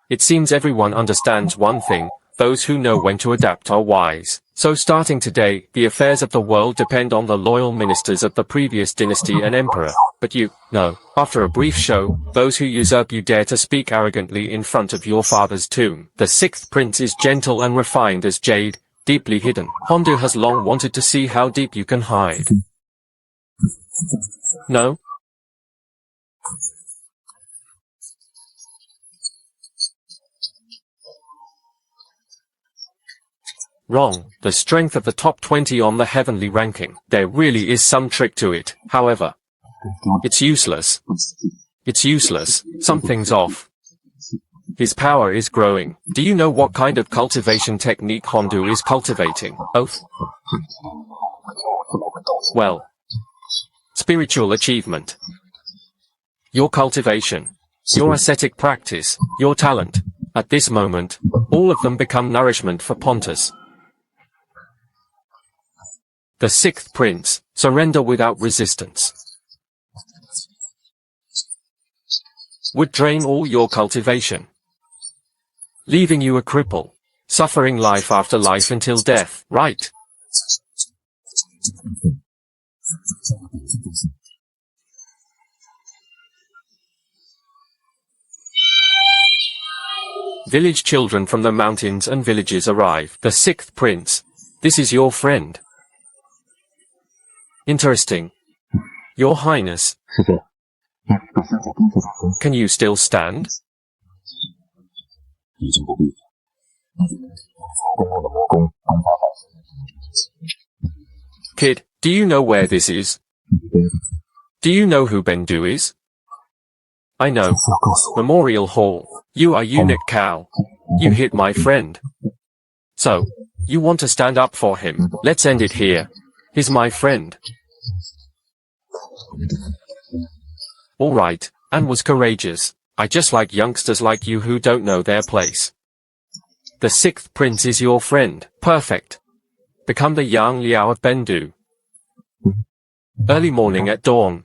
It seems everyone understands one thing. Those who know when to adapt are wise. So starting today, the affairs of the world depend on the loyal ministers of the previous dynasty and emperor. But you, no. After a brief show, those who usurp you dare to speak arrogantly in front of your father's tomb. The sixth prince is gentle and refined as jade, deeply hidden. Hondu has long wanted to see how deep you can hide. No? Wrong. The strength of the top 20 on the heavenly ranking. There really is some trick to it. However, it's useless. It's useless. Something's off. His power is growing. Do you know what kind of cultivation technique Hondu is cultivating? Oath? Well, spiritual achievement. Your cultivation. Your ascetic practice. Your talent. At this moment, all of them become nourishment for Pontus. The sixth prince, surrender without resistance, would drain all your cultivation, leaving you a cripple, suffering life after life until death, right? Village children from the mountains and villages arrive. The sixth prince. This is your friend. Interesting. Your Highness. Can you still stand? Kid, do you know where this is? Do you know who Bendu is? I know. Memorial Hall. You are eunuch Cal. You hit my friend. So, you want to stand up for him. Let's end it here. He's my friend. Alright, and was courageous. I just like youngsters like you who don't know their place. The sixth prince is your friend. Perfect. Become the Yang Liao of Bendu. Early morning at dawn.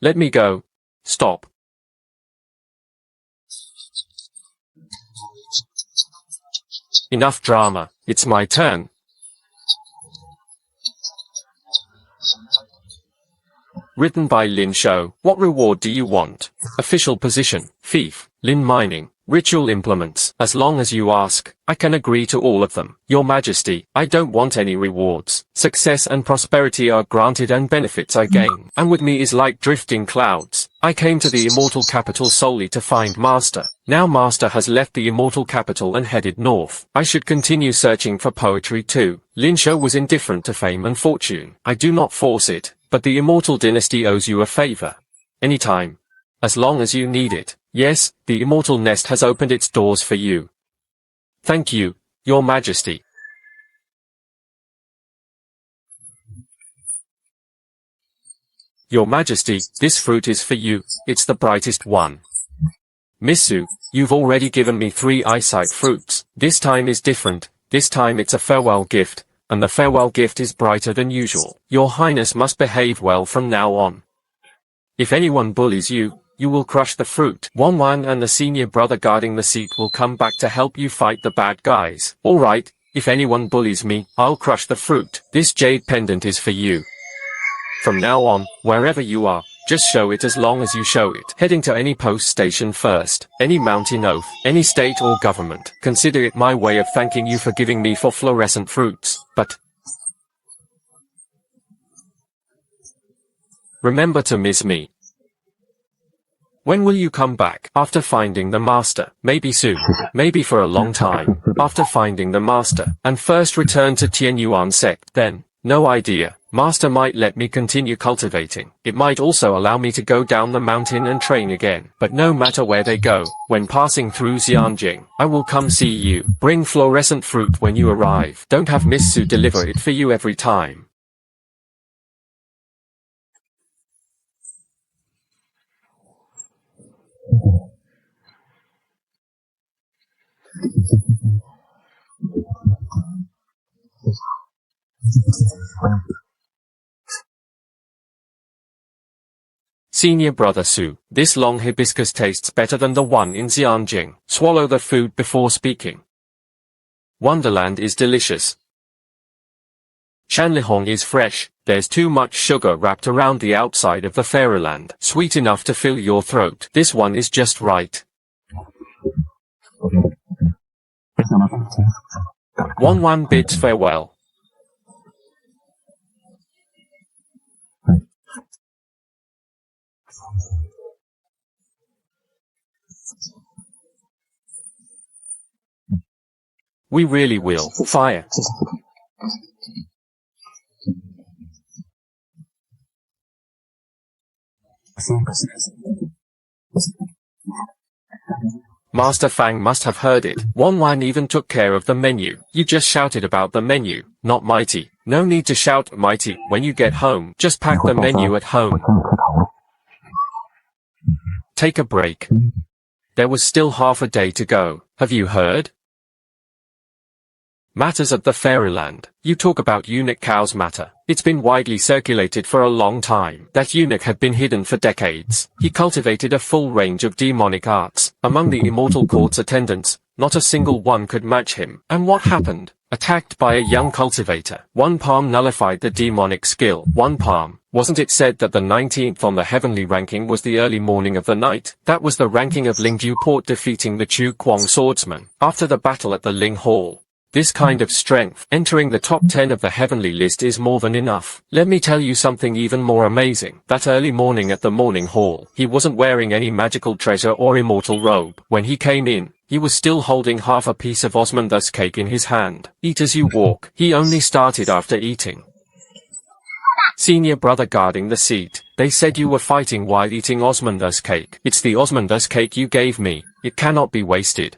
Let me go. Stop. Enough drama. It's my turn. Written by Lin Shou. What reward do you want? Official position. Fief. Lin Mining. Ritual implements. As long as you ask, I can agree to all of them. Your Majesty, I don't want any rewards. Success and prosperity are granted and benefits I gain. And with me is like drifting clouds. I came to the immortal capital solely to find Master. Now Master has left the immortal capital and headed north. I should continue searching for poetry too. Lin Shou was indifferent to fame and fortune. I do not force it, but the immortal dynasty owes you a favor. Anytime. As long as you need it. Yes, the immortal nest has opened its doors for you. Thank you, Your Majesty. Your Majesty, this fruit is for you. It's the brightest one. Misu, you've already given me 3 eyesight fruits. This time is different. This time it's a farewell gift, and the farewell gift is brighter than usual. Your Highness must behave well from now on. If anyone bullies you, you will crush the fruit. Wan and the senior brother guarding the seat will come back to help you fight the bad guys. Alright, if anyone bullies me, I'll crush the fruit. This jade pendant is for you. From now on, wherever you are, just show it as long as you show it. Heading to any post station first, any mountain oath, any state or government. Consider it my way of thanking you for giving me 4 fluorescent fruits, but remember to miss me. When will you come back? After finding the Master. Maybe soon. Maybe for a long time. After finding the Master. And first return to Tianyuan sect. Then, no idea. Master might let me continue cultivating. It might also allow me to go down the mountain and train again. But no matter where they go, when passing through Xianjing, I will come see you. Bring fluorescent fruit when you arrive. Don't have Miss Su deliver it for you every time. Senior Brother Su, this long hibiscus tastes better than the one in Xianjing. Swallow the food before speaking. Wonderland is delicious. Shanlihong is fresh. There's too much sugar wrapped around the outside of the fairyland. Sweet enough to fill your throat. This one is just right. Wan bids farewell. We really will. Fire. Master Fang must have heard it. Wan even took care of the menu. You just shouted about the menu, not mighty. No need to shout mighty when you get home. Just pack the menu at home. Take a break. There was still half a day to go. Have you heard? Matters of the Fairyland. You talk about eunuch Cao's matter. It's been widely circulated for a long time. That eunuch had been hidden for decades. He cultivated a full range of demonic arts. Among the immortal court's attendants, Not a single one could match him. And what happened? Attacked by a young cultivator. One palm nullified the demonic skill. One palm. Wasn't it said that the 19th on the heavenly ranking was the early morning of the night? That was the ranking of Lingju Port defeating the Chu Kuang swordsman after the battle at the Ling Hall. This kind of strength, entering the top 10 of the heavenly list, is more than enough. Let me tell you something even more amazing. That early morning at the morning hall, he wasn't wearing any magical treasure or immortal robe. When he came in, he was still holding half a piece of Osmanthus cake in his hand. Eat as you walk. He only started after eating. Senior brother guarding the seat. They said you were fighting while eating Osmanthus cake. It's the Osmanthus cake you gave me. It cannot be wasted.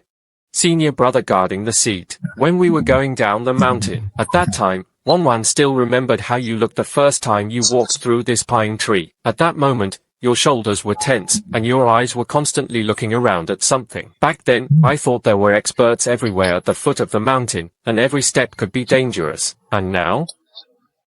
Senior brother guarding the seat. When we were going down the mountain, at that time, Wanwan still remembered how you looked the first time you walked through this pine tree. At that moment, your shoulders were tense, and your eyes were constantly looking around at something. Back then, I thought there were experts everywhere at the foot of the mountain, and every step could be dangerous. And now?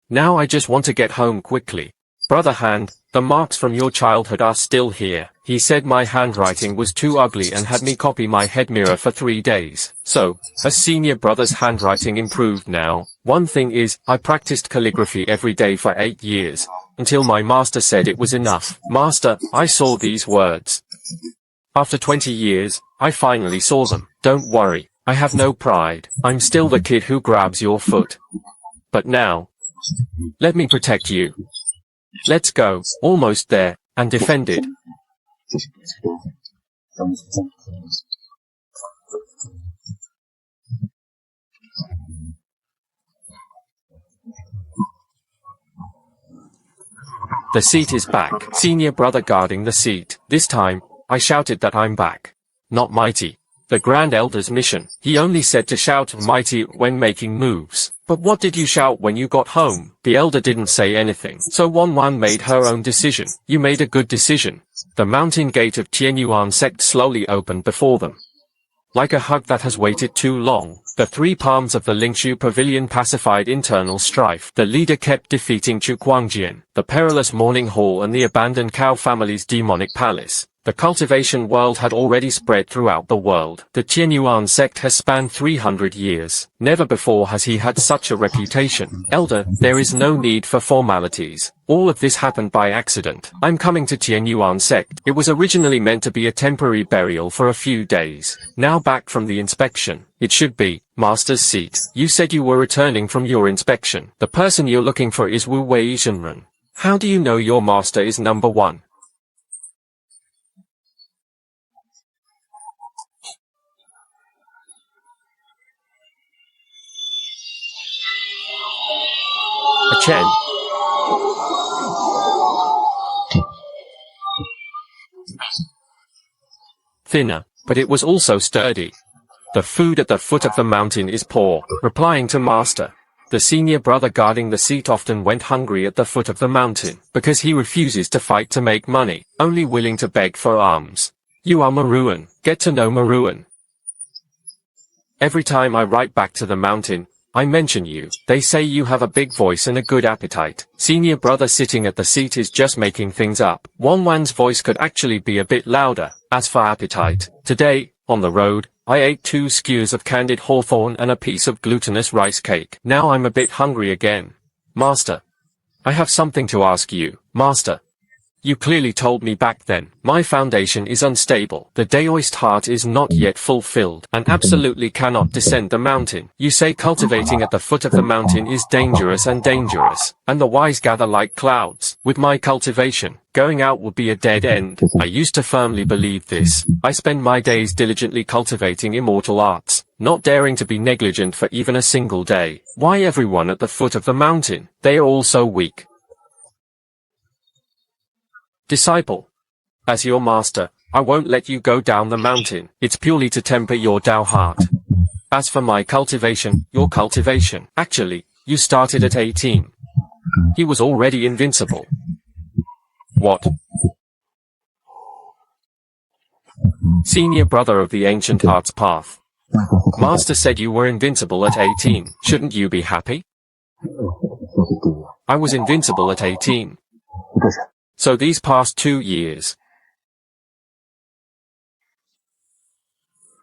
Now I just want to get home quickly. Brother Hand, the marks from your childhood are still here. He said my handwriting was too ugly and had me copy my head mirror for 3 days. So, has senior brother's handwriting improved now? One thing is, I practiced calligraphy every day for 8 years, until my master said it was enough. Master, I saw these words. After 20 years, I finally saw them. Don't worry, I have no pride. I'm still the kid who grabs your foot. But now, let me protect you. Let's go, almost there, and defend it. The seat is back. Senior brother guarding the seat. This time, I shouted that I'm back. Not mighty. The Grand Elder's mission. He only said to shout mighty when making moves. But what did you shout when you got home? The elder didn't say anything. So Wanwan made her own decision. You made a good decision. The mountain gate of Tianyuan sect slowly opened before them. Like a hug that has waited too long, the 3 palms of the Lingshu pavilion pacified internal strife. The leader kept defeating Chu Kuangjian, the perilous morning hall and the abandoned cow family's demonic palace. The cultivation world had already spread throughout the world. The Tianyuan sect has spanned 300 years. Never before has he had such a reputation. Elder, there is no need for formalities. All of this happened by accident. I'm coming to Tianyuan sect. It was originally meant to be a temporary burial for a few days. Now back from the inspection. It should be Master's seat. You said you were returning from your inspection. The person you're looking for is Wu Wei Zhenren. How do you know your master is number 1? A Chen. Thinner, but it was also sturdy. The food at the foot of the mountain is poor. Replying to master. The senior brother guarding the seat often went hungry at the foot of the mountain, because he refuses to fight to make money, only willing to beg for alms. You are Maruan. Get to know Maruan. Every time I write back to the mountain, I mention you. They say you have a big voice and a good appetite. Senior brother sitting at the seat is just making things up. Wanwan's voice could actually be a bit louder. As for appetite, today, on the road, I ate 2 skewers of candied hawthorn and a piece of glutinous rice cake. Now I'm a bit hungry again. Master, I have something to ask you. Master, you clearly told me back then, my foundation is unstable. The Daoist heart is not yet fulfilled, and absolutely cannot descend the mountain. You say cultivating at the foot of the mountain is dangerous, and the wise gather like clouds. With my cultivation, going out would be a dead end. I used to firmly believe this. I spend my days diligently cultivating immortal arts, not daring to be negligent for even a single day. Why everyone at the foot of the mountain? They are all so weak. Disciple, as your master, I won't let you go down the mountain. It's purely to temper your Dao heart. As for my cultivation, your cultivation, actually, you started at 18. He was already invincible. What? Senior brother of the ancient arts path. Master said you were invincible at 18. Shouldn't you be happy? I was invincible at 18. So these past 2 years,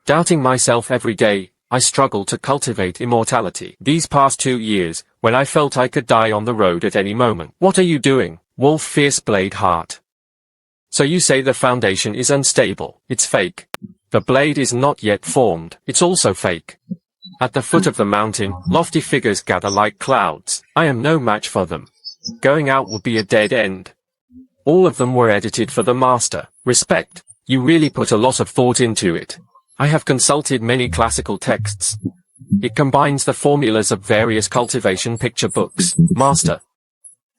Doubting myself every day, I struggled to cultivate immortality. These past 2 years, when I felt I could die on the road at any moment. What are you doing, Wolf Fierce Blade Heart? So you say the foundation is unstable. It's fake. The blade is not yet formed. It's also fake. At the foot of the mountain, lofty figures gather like clouds. I am no match for them. Going out would be a dead end. All of them were edited for the master. Respect. You really put a lot of thought into it. I have consulted many classical texts. It combines the formulas of various cultivation picture books. Master.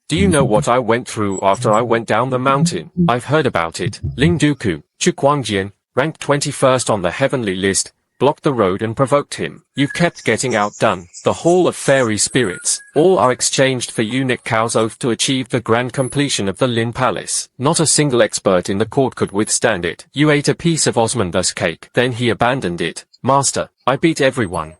Do you know what I went through after I went down the mountain? I've heard about it. Ling Duku, Chu Guangjian, ranked 21st on the heavenly list, blocked the road and provoked him. You've kept getting outdone. The Hall of Fairy Spirits. All are exchanged for eunuch Cao's oath to achieve the grand completion of the Lin Palace. Not a single expert in the court could withstand it. You ate a piece of Osmanthus cake. Then he abandoned it. Master, I beat everyone.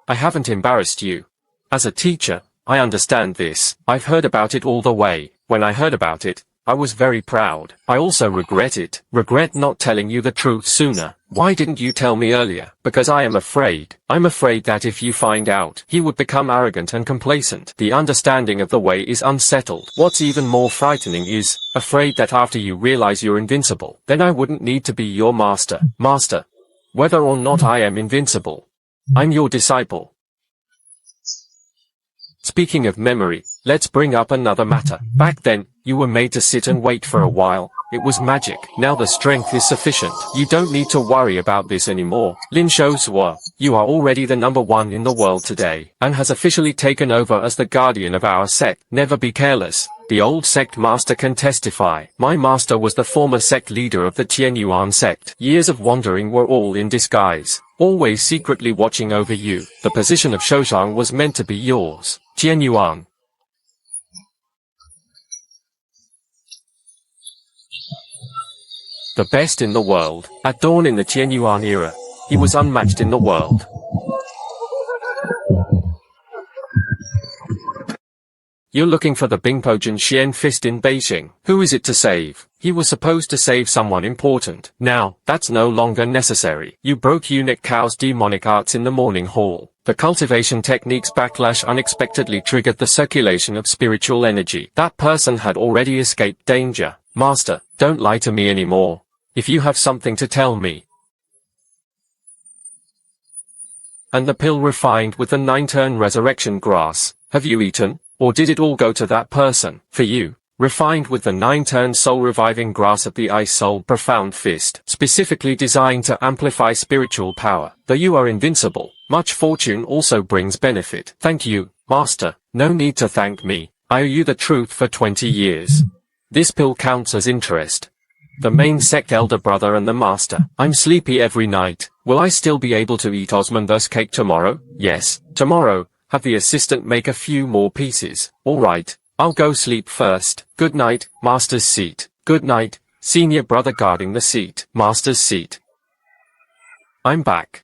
I haven't embarrassed you. As a teacher, I understand this. I've heard about it all the way. When I heard about it, I was very proud. I also regret it. Regret not telling you the truth sooner. Why didn't you tell me earlier? Because I am afraid. I'm afraid that if you find out, he would become arrogant and complacent. The understanding of the way is unsettled. What's even more frightening is, afraid that after you realize you're invincible, then I wouldn't need to be your master. Master. Whether or not I am invincible, I'm your disciple. Speaking of memory, let's bring up another matter. Back then, you were made to sit and wait for a while. It was magic. Now the strength is sufficient. You don't need to worry about this anymore. Lin Shousuo, you are already the #1 in the world today, and has officially taken over as the guardian of our sect. Never be careless. The old sect master can testify. My master was the former sect leader of the Tianyuan sect. Years of wandering were all in disguise, always secretly watching over you. The position of Shoushang was meant to be yours. Tianyuan. The best in the world. At dawn in the Tianyuan era, he was unmatched in the world. You're looking for the Bingpojin Xian Fist in Beijing. Who is it to save? He was supposed to save someone important. Now, that's no longer necessary. You broke eunuch Cao's demonic arts in the morning hall. The cultivation technique's backlash unexpectedly triggered the circulation of spiritual energy. That person had already escaped danger. Master, don't lie to me anymore. If you have something to tell me. And the pill refined with the 9-turn resurrection grass, have you eaten? Or did it all go to that person? For you, refined with the 9-turn soul-reviving grass of the Ice Soul Profound Fist, specifically designed to amplify spiritual power. Though you are invincible, much fortune also brings benefit. Thank you, Master. No need to thank me. I owe you the truth for 20 years. This pill counts as interest. The main sect elder brother and the master. I'm sleepy every night. Will I still be able to eat Osmanthus cake tomorrow? Yes, tomorrow. Have the assistant make a few more pieces. All right, I'll go sleep first. Good night, master's seat. Good night, senior brother guarding the seat. Master's seat. I'm back.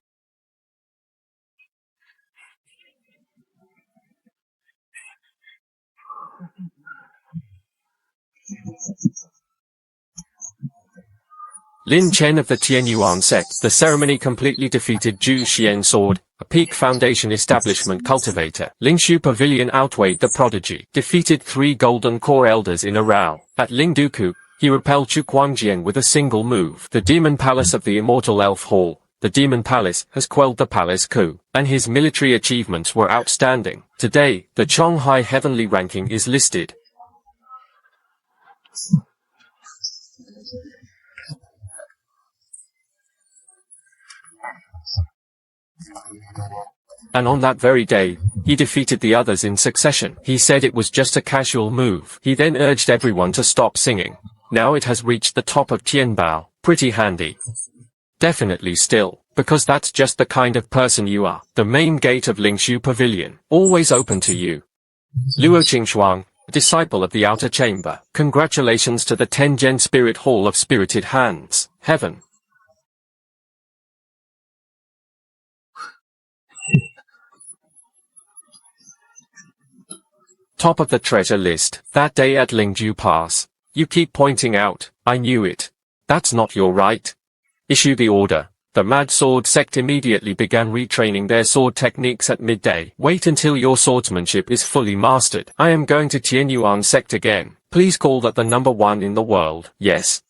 Lin Chen of the Tianyuan sect. The ceremony completely defeated Zhu Xian Sword, a peak foundation establishment cultivator. Lingshu Pavilion outweighed the prodigy, defeated 3 golden core elders in a row. At Lingduku, he repelled Chu Guangjian with a single move. The Demon Palace of the Immortal Elf Hall. The Demon Palace has quelled the palace coup, and his military achievements were outstanding. Today, the Chonghai Heavenly ranking is listed. And on that very day, he defeated the others in succession. He said it was just a casual move. He then urged everyone to stop singing. Now it has reached the top of Tianbao. Pretty handy. Definitely still, because that's just the kind of person you are. The main gate of Lingshu Pavilion, always open to you. Luo Qingxuang, a disciple of the Outer Chamber. Congratulations to the Tengen Spirit Hall of Spirited Hands. Heaven. Top of the treasure list. That day at Lingju Pass. You keep pointing out, I knew it. That's not your right. Issue the order. The Mad Sword sect immediately began retraining their sword techniques at midday. Wait until your swordsmanship is fully mastered. I am going to Tianyuan sect again. Please call that the number 1 in the world. Yes.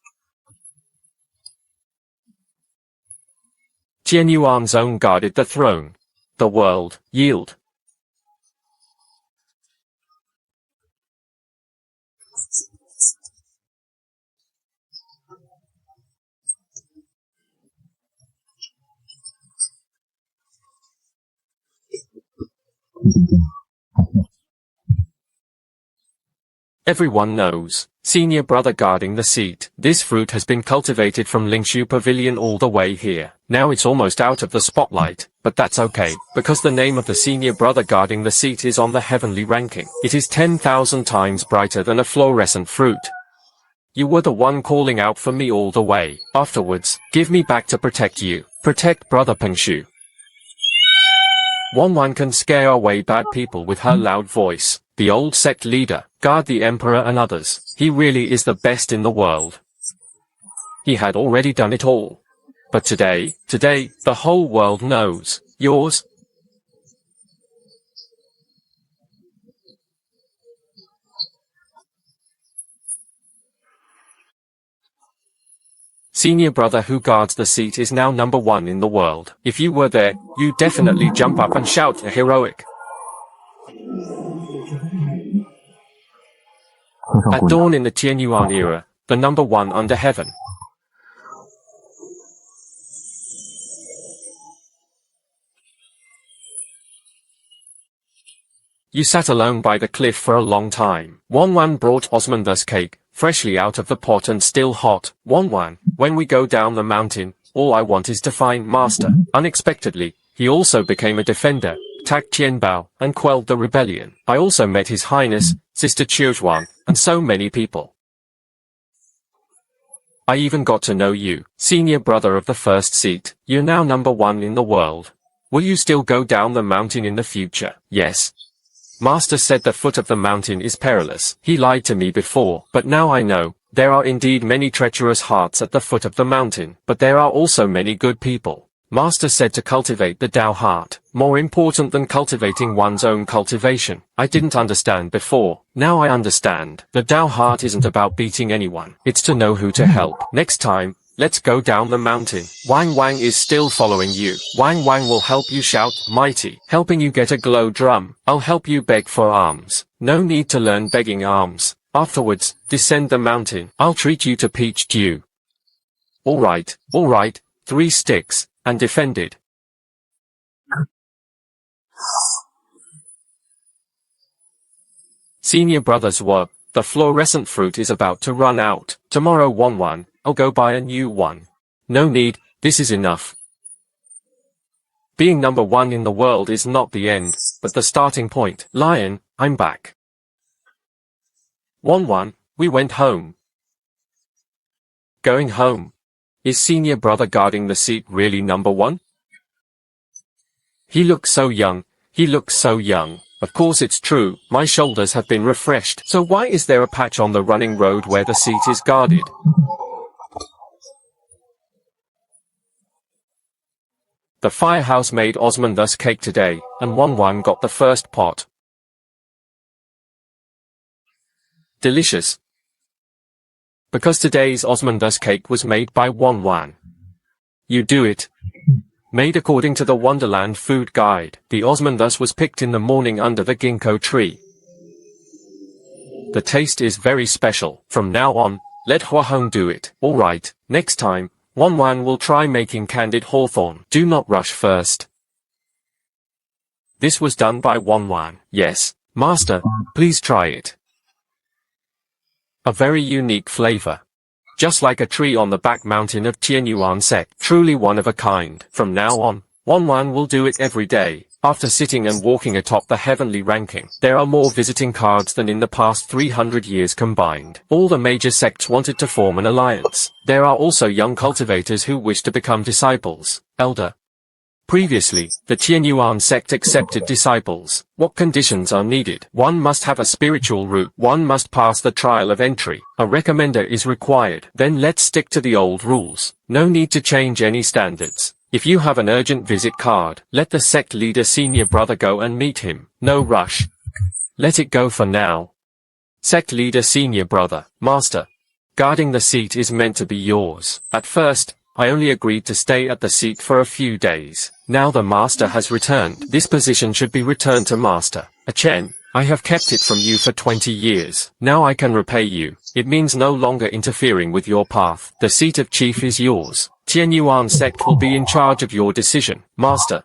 Tianyuan's own guarded the throne. The world, yield. Everyone knows. Senior brother guarding the seat. This fruit has been cultivated from Lingshu Pavilion all the way here. Now it's almost out of the spotlight, but that's okay, because the name of the senior brother guarding the seat is on the heavenly ranking. It is 10,000 times brighter than a fluorescent fruit. You were the one calling out for me all the way. Afterwards, give me back to protect you. Protect brother Pengshu. Wanwan can scare away bad people with her loud voice. The old sect leader, guard the emperor and others. He really is the best in the world. He had already done it all. But today, the whole world knows. Yours? Senior brother who guards the seat is now number 1 in the world. If you were there, you'd definitely jump up and shout heroic. At dawn in the Tianyuan era, the number 1 under heaven. You sat alone by the cliff for a long time. Wanwan brought Osmanthus cake, freshly out of the pot and still hot. Wanwan, when we go down the mountain, all I want is to find Master. Unexpectedly, he also became a defender, attacked Qianbao, and quelled the rebellion. I also met His Highness, Sister Qiuzhuang, and so many people. I even got to know you, senior brother of the first seat. You're now number 1 in the world. Will you still go down the mountain in the future? Yes. Master said the foot of the mountain is perilous. He lied to me before, but now I know. There are indeed many treacherous hearts at the foot of the mountain, but there are also many good people. Master said to cultivate the Tao heart, more important than cultivating one's own cultivation. I didn't understand before. Now I understand. The Tao heart isn't about beating anyone. It's to know who to help. Next time, let's go down the mountain. Wang Wang is still following you. Wang Wang will help you shout, mighty, helping you get a glow drum. I'll help you beg for alms. No need to learn begging alms. Afterwards, descend the mountain. I'll treat you to peach dew. Alright, 3 sticks, and defended. Senior brothers were, the fluorescent fruit is about to run out. Tomorrow Wanwan, I'll go buy a new one. No need, this is enough. Being number 1 in the world is not the end, but the starting point. Lion, I'm back. Wanwan, we went home. Going home. Is senior brother guarding the seat really number 1? He looks so young. He looks so young. Of course it's true, my shoulders have been refreshed. So why is there a patch on the running road where the seat is guarded? The firehouse made Osmanthus cake today, and Wanwan got the first pot. Delicious. Because today's Osmanthus cake was made by Wanwan. You do it. Made according to the Wonderland Food Guide. The Osmanthus was picked in the morning under the ginkgo tree. The taste is very special. From now on, let Huahong do it. Alright, next time, Wanwan will try making candied hawthorn. Do not rush first. This was done by Wanwan. Yes, Master, please try it. A very unique flavor. Just like a tree on the back mountain of Tianyuan sect. Truly one of a kind. From now on, Wanwan will do it every day. After sitting and walking atop the heavenly ranking, there are more visiting cards than in the past 300 years combined. All the major sects wanted to form an alliance. There are also young cultivators who wish to become disciples. Elder Previously, the Tianyuan sect accepted disciples. What conditions are needed? One must have a spiritual root. One must pass the trial of entry. A recommender is required. Then let's stick to the old rules. No need to change any standards. If you have an urgent visit card, let the sect leader senior brother go and meet him. No rush. Let it go for now. Sect leader senior brother, master. Guarding the seat is meant to be yours. At first, I only agreed to stay at the seat for a few days. Now the master has returned. This position should be returned to master. Chen, I have kept it from you for 20 years. Now I can repay you. It means no longer interfering with your path. The seat of chief is yours. Tianyuan sect will be in charge of your decision. Master,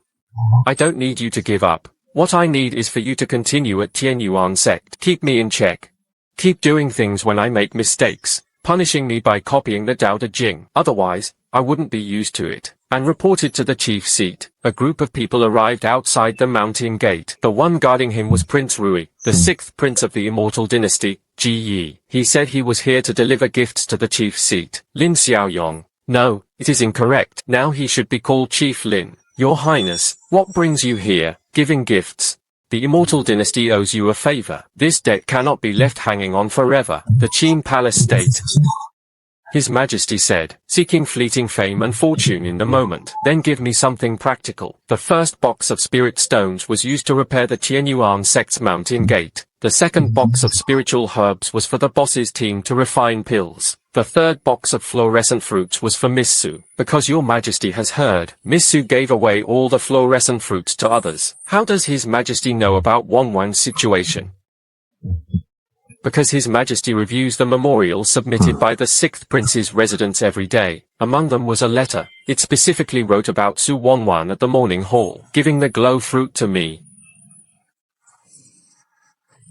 I don't need you to give up. What I need is for you to continue at Tianyuan sect. Keep me in check. Keep doing things when I make mistakes, punishing me by copying the Tao Te Ching. Otherwise, I wouldn't be used to it. And reported to the chief seat. A group of people arrived outside the mountain gate. The one guarding him was Prince Rui, the 6th prince of the immortal dynasty, Ji Yi. He said he was here to deliver gifts to the chief seat. Lin Xiaoyong. No, it is incorrect. Now he should be called Chief Lin. Your Highness, what brings you here, giving gifts? The immortal dynasty owes you a favor. This debt cannot be left hanging on forever. The Qin Palace State. His Majesty said, seeking fleeting fame and fortune in the moment. Then give me something practical. The first box of spirit stones was used to repair the Tianyuan sect's mountain gate. The second box of spiritual herbs was for the boss's team to refine pills. The third box of fluorescent fruits was for Miss Su. Because your Majesty has heard, Miss Su gave away all the fluorescent fruits to others. How does His Majesty know about Wanwan's situation? Because His Majesty reviews the memorials submitted by the 6th Prince's residents every day. Among them was a letter. It specifically wrote about Su Wanwan at the morning hall, giving the glow fruit to me.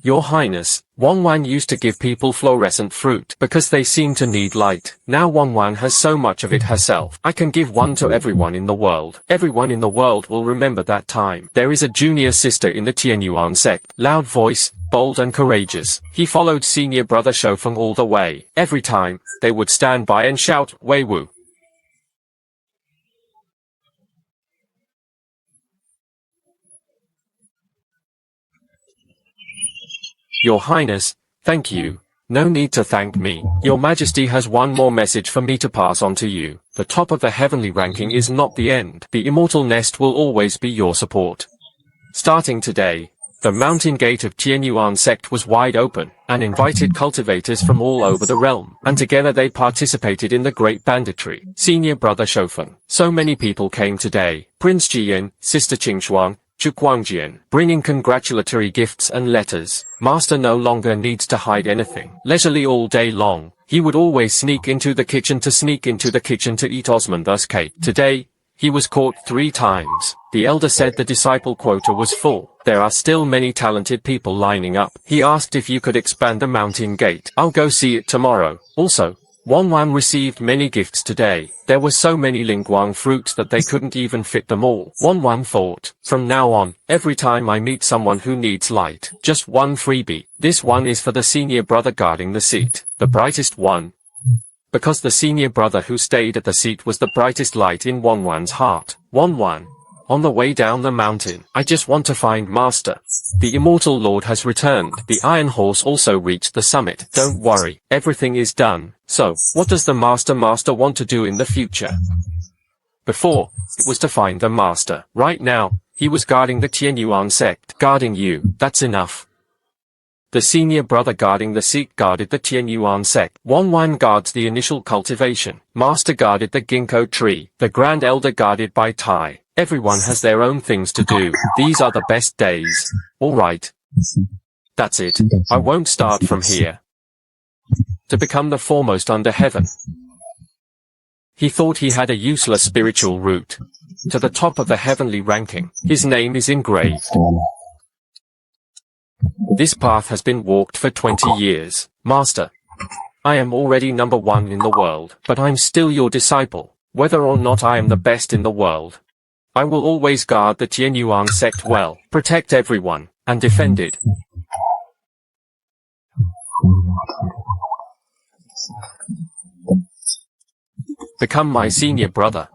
Your Highness, Wanwan used to give people fluorescent fruit because they seem to need light. Now Wanwan has so much of it herself. I can give one to everyone in the world. Everyone in the world will remember that time. There is a junior sister in the Tianyuan sect. Loud voice, bold and courageous. He followed senior brother Shoufeng all the way. Every time, they would stand by and shout, Wei Wu. Your Highness, thank you. No need to thank me. Your Majesty has one more message for me to pass on to you. The top of the heavenly ranking is not the end. The immortal nest will always be your support. Starting today, the mountain gate of Tianyuan sect was wide open, and invited cultivators from all over the realm, and together they participated in the great banditry. Senior brother Shoufeng. So many people came today. Prince Jiyan, Sister Qingxuan, Guangjian, bringing congratulatory gifts and letters. Master no longer needs to hide anything. Leisurely all day long, he would always sneak into the kitchen to eat Osmanthus cake. Today, he was caught 3 times. The elder said the disciple quota was full. There are still many talented people lining up. He asked if you could expand the mountain gate. I'll go see it tomorrow. Also, Wanwan received many gifts today. There were so many lingguang fruits that they couldn't even fit them all. Wanwan thought, from now on, every time I meet someone who needs light, just one freebie. This one is for the senior brother guarding the seat, the brightest one. Because the senior brother who stayed at the seat was the brightest light in Wanwan's heart. Wanwan. On the way down the mountain, I just want to find Master. The immortal Lord has returned. The Iron Horse also reached the summit. Don't worry, everything is done. So, what does the Master want to do in the future? Before, it was to find the Master. Right now, he was guarding the Tianyuan sect. Guarding you, that's enough. The senior brother guarding the seat guarded the Tianyuan sect. Wanwan guards the initial cultivation. Master guarded the ginkgo tree. The Grand Elder guarded by Tai. Everyone has their own things to do. These are the best days. Alright. That's it. I won't start from here. To become the foremost under heaven. He thought he had a useless spiritual route. To the top of the heavenly ranking. His name is engraved. This path has been walked for 20 years. Master. I am already number 1 in the world, but I'm still your disciple. Whether or not I am the best in the world. I will always guard the Tianyuan sect well, protect everyone, and defend it. Become my senior brother.